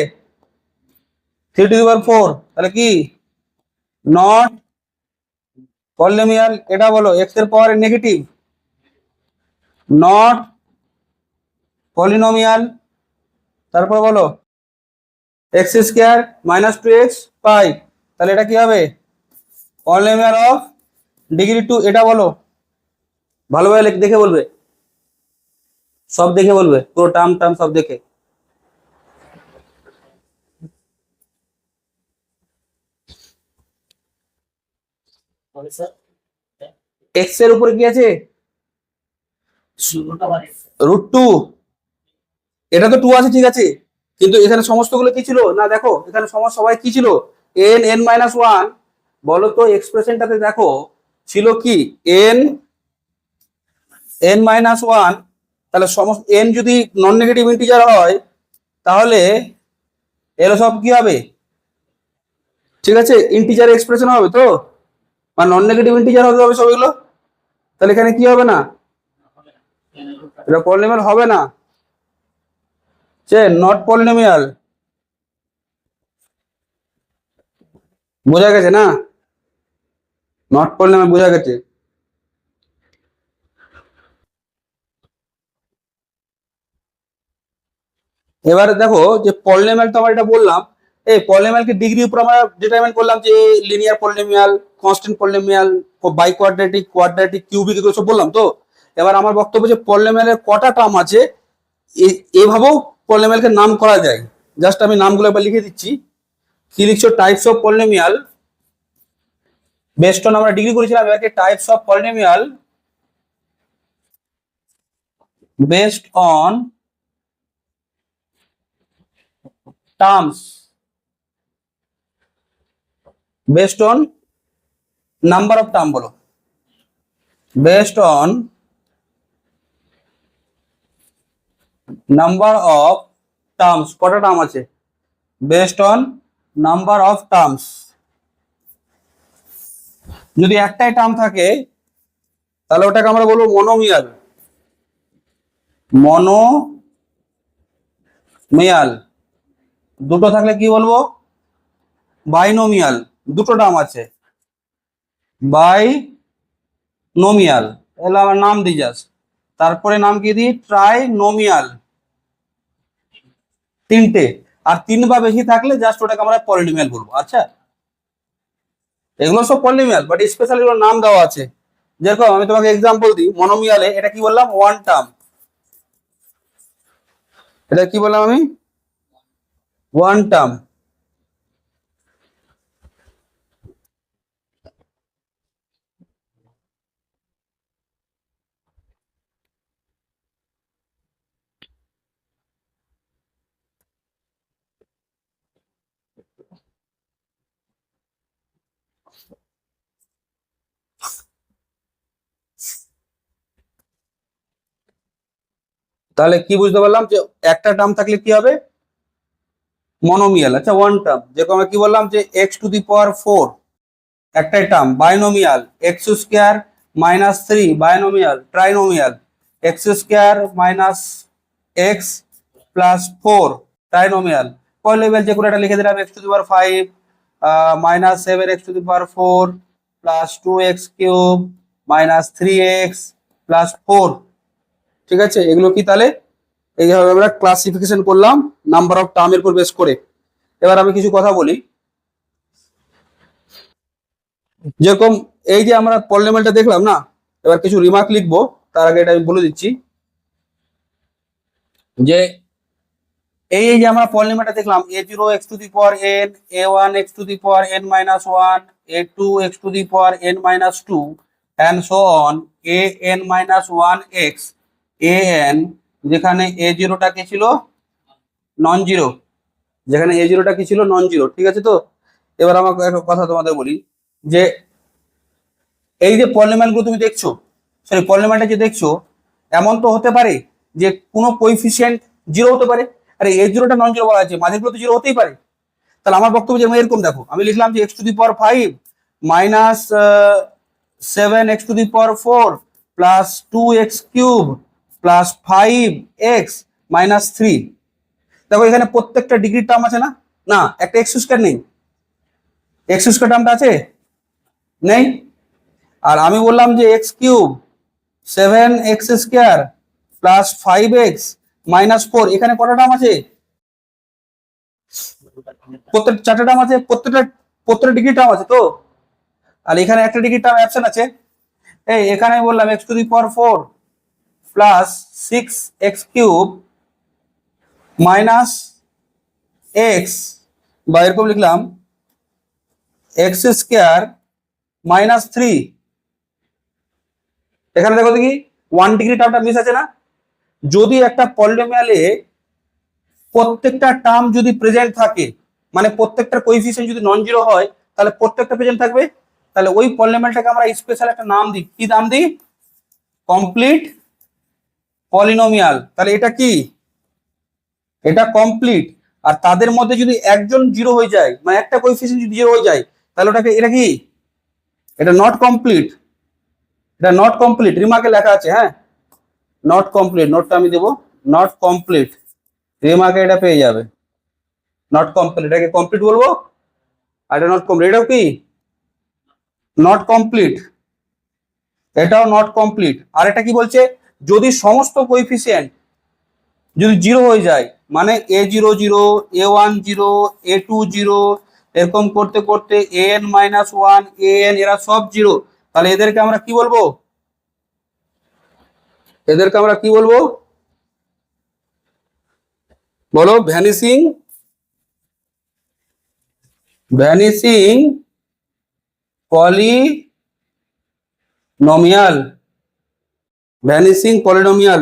3 টু দি পাওয়ার 4, তাহলে কি? নট পলিনোমিয়াল, এটা বলো x এর পাওয়ারে নেগেটিভ, নট পলিনোমিয়াল। তারপর বলো x² -2x পাই, তাহলে এটা কি হবে? পলিনোমিয়াল অফ ডিগ্রি 2, এটা বলো। ভালোভাবে দেখে বলবে, সব দেখে বলবে, পুরো টার্ম টার্ম সব দেখে। এক্স এর উপরে কি আছে? √2, এটা তো 2 আছে ঠিক আছে, কিন্তু এখানে সমস্তগুলো কি ছিল না, দেখো এখানে সমস্ত সবাই কি ছিল? n-1, বলো তো এক্সপ্রেশনটাতে দেখো ছিল কি? n-1, তাহলে সমস্ত n যদি নন নেগেটিভ ইন্টিজার হয় তাহলে এগুলো সব কি হবে? ঠিক আছে, ইন্টিজার এক্সপ্রেশন হবে তো, মানে নন নেগেটিভ ইন্টিজার হবে সব এগুলো, তাহলে এখানে কি হবে না? এটা পলিনোমিয়াল হবে না, সে নট পলিনোমিয়াল। বোঝা গেছে না? নট পলিনোমিয়াল বোঝা গেছে। এবারে দেখো যে পলিনোমিয়াল তো আমরা এটা বললাম, এই পলিনোমিয়ালকে ডিগ্রি উপর আমরা ডিটারমাইন করলাম যে linear polynomial, constant polynomial, biquadratic, quadratic, cubic, এগুলো সব বললাম তো। এবার আমার বক্তব্য যে পলিনোমিয়ালের কটা টার্ম আছে, এভাবেও পলিনোমিয়ালকে নাম করা যায়। জাস্ট আমি নামগুলো একবার লিখে দিচ্ছি, কি লিখছো? Types of polynomial based on, আমরা ডিগ্রি করেছিলাম, এবারকে types of polynomial based on terms, based on number of term, বলো based on number of terms, কটা টার্ম আছে, based on number of terms. যদি একটাই টার্ম থাকে তাহলে ওটাকে আমরা বলবো মনোমিয়াল। মনোমিয়াল। দুটো থাকলে কি বলবো, বাইনোমিয়াল। দুটো টার্ম আছে, বাইনোমিয়াল। তাহলে আমার নাম দিই জাস্ট, তারপরে নাম কি দিই, ট্রাইনোমিয়াল। তিনটে। আর তিন বা বেশি থাকলে জাস্ট ওটাকে আমরা পলিনোমিয়াল বলবো। আচ্ছা, এগুলো সব পলিনোমিয়াল, বাট স্পেশালি এগুলোর নাম দেওয়া আছে। যেরকম আমি তোমাকে এক্সাম্পল দিই, মনোমিয়ালে এটা কি বললাম, ওয়ান টার্ম। এটা কি বললাম আমি, ওয়ান টার্ম। তাহলে কি বুঝতে পারলাম, যে একটা টার্ম থাকলে কি হবে, মনোমিয়াল। আচ্ছা, ওয়ান টার্ম যেরকম আমরা কি বললাম, যে x to the power four, একটাই term. Binomial, X square minus three, binomial. Trinomial, X square minus X plus four, trinomial. পরের লেভেল যে কোনো একটা লিখে দিলাম, X to the power five minus seven x to the power four plus two x cube minus three X plus four. ঠিক আছে, এগুলো কি তাহলে এইভাবে আমরা ক্লাসিফিকেশন করলাম নাম্বার অফ টার্মের উপর বেস করে। এবার আমি কিছু কথা বলি। যেরকম এই যে আমরা পলিনোমিয়ালটা দেখলাম না, এবার কিছু রিমার্ক লিখবো। তার আগে এটা আমি বলে দিচ্ছি যে এই এই যে আমরা পলিনোমিয়ালটা দেখলাম, A zero x to the power N, A one x to the power N minus one, A two x to the power N minus two, and so on, A N minus one X A N, যেখানে এ জিরোটা কি ছিল, non zero. যেখানে এ জিরোটা কি ছিল, non zero. ঠিক আছে তো, এবার আমাকে একটা কথা তোমাদের বলি, যে এই যে পলিনোমিয়ালগুলো তুমি দেখছো, সরি পলিনোমিয়ালটা যে দেখছো, এমন তো হতে পারে যে কোনো কোইফিসিয়েন্ট জিরো হতে পারে। আরে এ জিরোটা নন জিরো বলা আছে, মাঝেরগুলো তো জিরো হতেই পারে। তাহলে আমার বক্তব্য যেমন এরকম, দেখো আমি লিখলাম যে x to the power five minus seven x to the power four plus two x cube plus five x minus three. দেখো এখানে প্রত্যেকটা ডিগ্রি টার্ম আছে না, না একটা এক্স স্কোয়ার নেই, এক্স স্কোয়ার টার্মটা আছে, নেই। আর আমি বললাম যে x cube seven x square plus five x minus four, এখানে কটা টার্ম আছে, প্রত্যেক চারটে টার্ম আছে, প্রত্যেকটা ডিগ্রি টার্ম আছে তো। আর এখানে একটা ডিগ্রি টার্ম অ্যাবসেন্ট আছে। এই এখানে বললাম x to the power four plus six x cube minus x, বা এরকম লিখলাম এক্স স্কোয়ার মাইনাস থ্রি। এখানে দেখো দেখি ওয়ান ডিগ্রি টার্মটা মিস আছে না। যদি একটা পলিনোমিয়ালে প্রত্যেকটা টার্ম যদি প্রেজেন্ট থাকে, মানে প্রত্যেকটা কোএফিসিয়েন্ট যদি নন জিরো হয়, তাহলে প্রত্যেকটা প্রেজেন্ট থাকবে। তাহলে ওই পলিনোমিয়ালটাকে আমরা স্পেশাল একটা নাম দিই, কি নাম দিই, কমপ্লিট পলিনোমিয়াল। তাহলে এটা কি, এটা কমপ্লিট। আর তাদের মধ্যে যদি একজন জিরো হয়ে যায়, মানে একটা কোএফিসিয়েন্ট যদি জিরো হয়ে যায়, তাহলে ওটাকে, এটা কি, এটা নট কমপ্লিট। এটা নট কমপ্লিট, রিমার্কে লেখা আছে, হ্যাঁ নট কমপ্লিট, নোটটা আমি দেবো, নট কমপ্লিট। রিমার্কে এটা পেয়ে যাবে, নট কমপ্লিট। এটাকে কমপ্লিট বলবো, আর এটা নট কমপ্লিট। এটাও কি, নট কমপ্লিট, এটাও নট কমপ্লিট। আর এটা কি বলছে, যদি সমস্ত কোএফিসিয়েন্ট যদি জিরো হয়ে যায়, মানে A zero zero, A one zero, A two zero, এরকম করতে করতে এন মাইনাস ওয়ান, এন, এরা সব জিরো, তাহলে এদেরকে আমরা কি বলবো, এদেরকে আমরা কি বলবো, বলো, vanishing, vanishing polynomial, vanishing polynomial.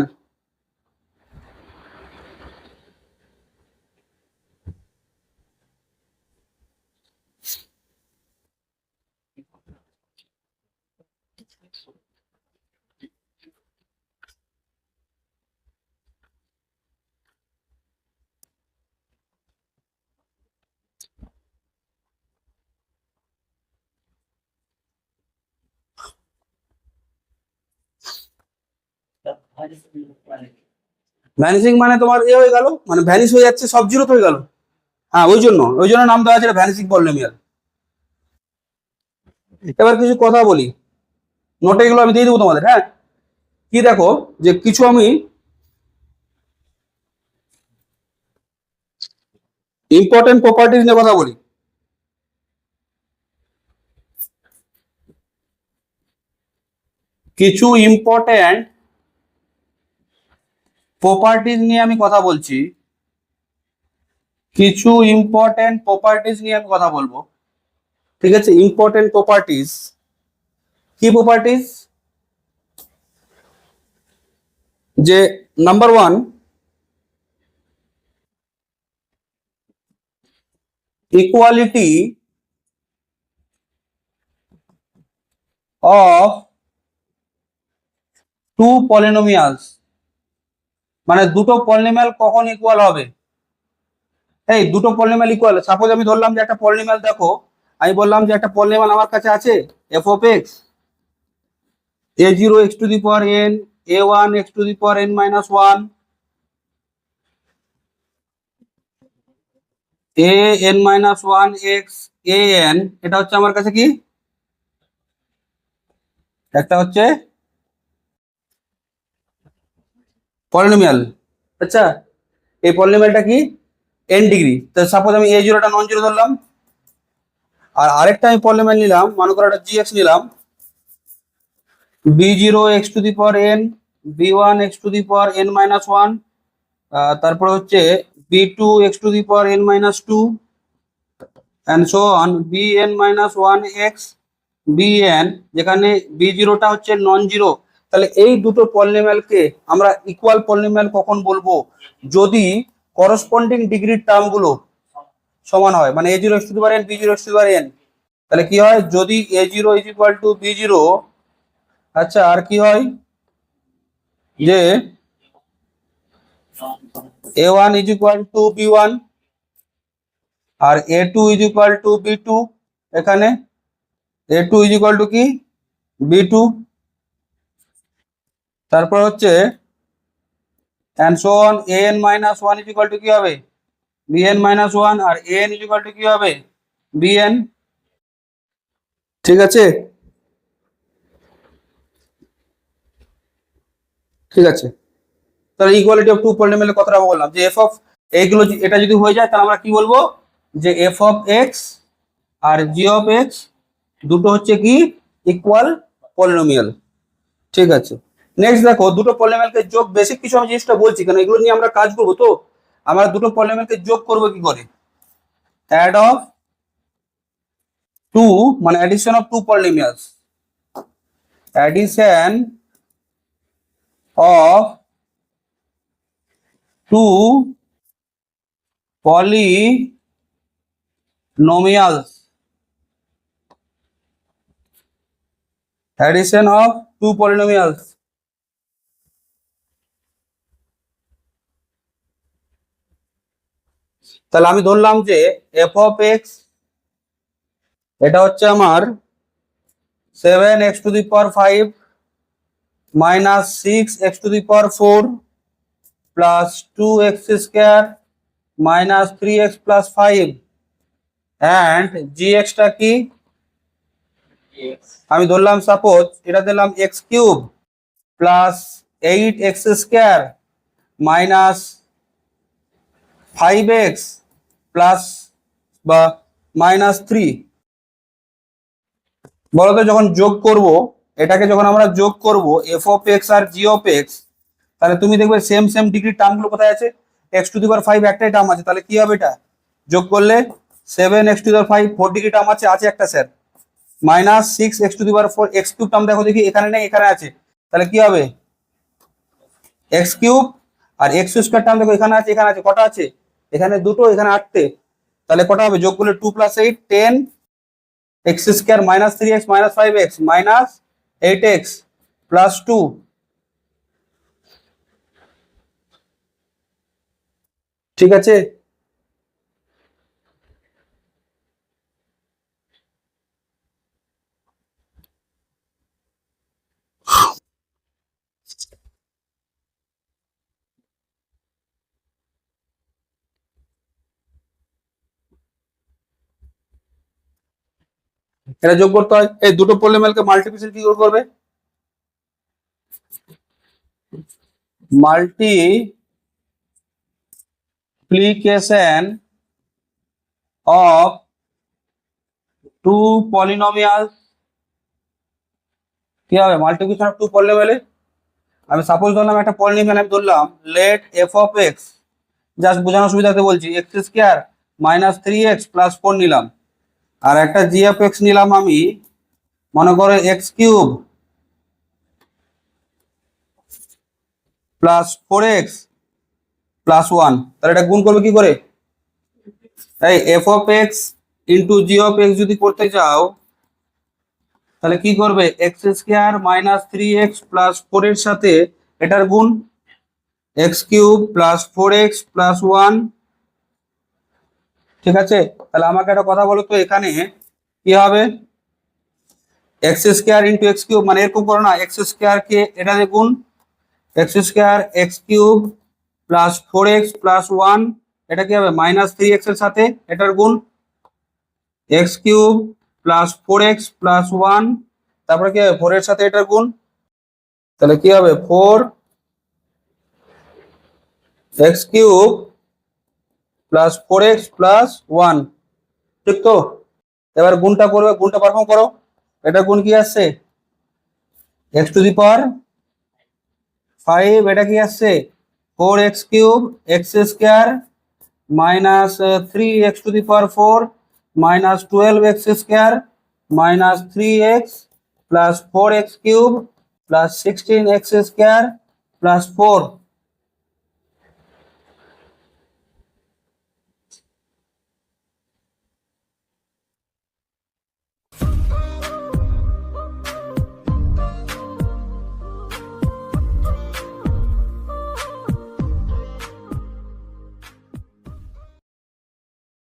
Vanishing মানে তোমার এ হয়ে গেল, মানে ভ্যানিশ হয়ে যাচ্ছে, সব জিরো হয়ে গেল। হ্যাঁ, ওই জন্য নাম দেওয়া আছে ভ্যানিশিং পলিনোমিয়াল। এবার কিছু কথা বলি, নোটে এগুলো আমি দিয়ে দেবো তোমাদের, হ্যাঁ। কি দেখো, যে কিছু আমি ইম্পর্টেন্ট প্রপার্টিজ নিয়ে কথা বলি। কিছু ইম্পর্টেন্ট প্রপার্টিজ নিয়ে আমি কথা বলছি, কিছু ইম্পর্টেন্ট প্রপার্টিজ নিয়ে আমি কথা বলবো। ঠিক আছে, ইম্পর্টেন্ট প্রপার্টিজ, কি প্রপার্টিজ? যে number one, equality of two polynomials, মানে দুটো পলিনোমিয়াল কখন ইকুয়াল হবে? এই দুটো পলিনোমিয়াল ইকুয়াল, সাপোজ আমি ধরলাম যে একটা পলিনোমিয়াল, দেখো আমি বললাম যে একটা পলিনোমিয়াল আমার কাছে আছে F of x A zero x to the power N, A one x to the power N minus one, A N minus one X A N. এটা হচ্ছে আমার কাছে কি, একটা হচ্ছে পলিনোমিয়াল। আচ্ছা, এই পলিনোমিয়ালটা কি, এন ডিগ্রি। তো সাপোজ আমি এ জিরোটা নন জিরো ধরলাম, আর আরেকটা আমি পলিনোমিয়াল নিলাম, মনে করো একটা জি এক্স নিলাম, B zero x to the power N, B one x to the power N minus one, তারপরে হচ্ছে B two x to the power N minus two, and so on B n minus one x B n, যেখানে B জিরোটা হচ্ছে non zero. তাহলে এই দুটো পলিনোমিয়ালকে আমরা equal polynomial কখন বলবো? যদি করসপন্ডিং ডিগ্রির টার্মগুলো সমান হয়, মানে A zero x to the power N, B zero x to the power N. তাহলে কি হয়, যদি A zero is equal to B zero, আচ্ছা আর কি হয়, যে A one is equal to B one, আর A two is equal to B two, এখানে A two is equal to কি, বি টু। তারপর হচ্ছে and so on an minus 1 is equal to কি হবে, bn minus 1, R an is equal to কি হবে, bn। ঠিক আছে, ঠিক আছে। তাহলে ইকুয়ালিটি অফ টু পলিনোমিয়ালের কথাটা বললাম, যে এফ অফ এইগুলো এটা যদি হয়ে যায়, তাহলে আমরা কি বলবো, যে এফ অফ এক্স আর জি অফ এক্স দুটো হচ্ছে কি, ইকুয়াল পলিনোমিয়াল। ঠিক আছে, নেক্সট দেখো, দুটো পলিনোমিয়ালকে যোগ, বেসিক কিছু আমি জিনিসটা বলছি কারণ এগুলো নিয়ে আমরা কাজ করবো। তো আমরা দুটো পলিনোমিয়ালকে যোগ করবো কি করে, অ্যাড অফ টু, মানে addition of two polynomials, addition of two polynomials, addition of two polynomials। তাহলে আমি ধরলাম যে এফ অফ এক্স, এটা হচ্ছে আমার 7x two the power 5 minus 6x two the power 4 plus 2x square minus 3x plus 5, and gx টা কি, আমি ধরলাম সাপোজ এটা দিলাম x cube plus 8x square minus 5x plus বা মাইনাস 3। বলতো যখন যোগ করব, এটাকে যখন আমরা যোগ করব এফ অফ এক্স আর জি অফ এক্স, তাহলে তুমি দেখবে সেম সেম ডিগ্রি টার্মগুলো কোথায় আছে, এক্স টু দি পাওয়ার 5 একটাই টার্ম আছে, তাহলে কি হবে, এটা যোগ করলে 7x two the power 5 4 degree term আছে, আছে একটা sir, minus 6x two the power 4 x cube term দেখো দেখি, এখানে নেই এখানে আছে, তাহলে কি হবে, এক্স কিউব, আর এক্স স্কয়ার টার্ম দেখো এখানে আছে এখানে আছে, কটা আছে, এখানে দুটো এখানে 8টে, তাহলে কটা হবে, যোগ করলে 2 plus 8 10 x square minus 3x minus 5x minus 8x plus 2। ঠিক আছে, এটা যোগ করতে হয়। এই দুটো পলিনোমিয়ালকে মাল্টিপ্লিকেশন কি করে করবে? মাল্টিপ্লিকেশন অফ টু পলিনোমিয়াল কি হবে? মাল্টিপ্লিকেশন অফ টু পলিনোমিয়ালে আমি সাপোজ ধরলাম একটা পলিনোমিয়াল আমি ধরলাম let F of X, just বোঝানোর সুবিধাতে বলছি, x square minus 3x plus 4 নিলাম। আর একটা জি এফ এক্স নিলাম আমি, মনে করো x cube plus 4x plus 1। তাহলে এটা গুণ করবে কি করে? এই F of x into G of x যদি করতে চাও তাহলে কি করবে? X square minus 3x plus 4 এর সাথে এটার গুণ x cube plus 4x plus 1। ঠিক আছে, তাহলে আমাকে একটা কথা বলো তো, এখানে কি হবে? X square into x cube, মানে এরকম করো না, এক্স স্কোয়ার কে এটা দিয়ে গুণ, x square x cube plus 4x plus 1, এটা কি হবে? মাইনাস 3x এর সাথে এটার গুণ x cube plus 4x plus 1, তারপরে কি হবে? 4 এর সাথে এটার গুণ, তাহলে কি হবে? 4x cube plus 4x plus 1। ঠিক তো? এবার গুণটা করবে, গুণটা পারফর্ম করো। এটা গুণ কি আসছে? x টু দি পাওয়ার 5, এটা কি আসছে? 4x cube x square minus 3x two the power 4 minus 12x square minus 3x plus 4x cube plus 16x square plus 4।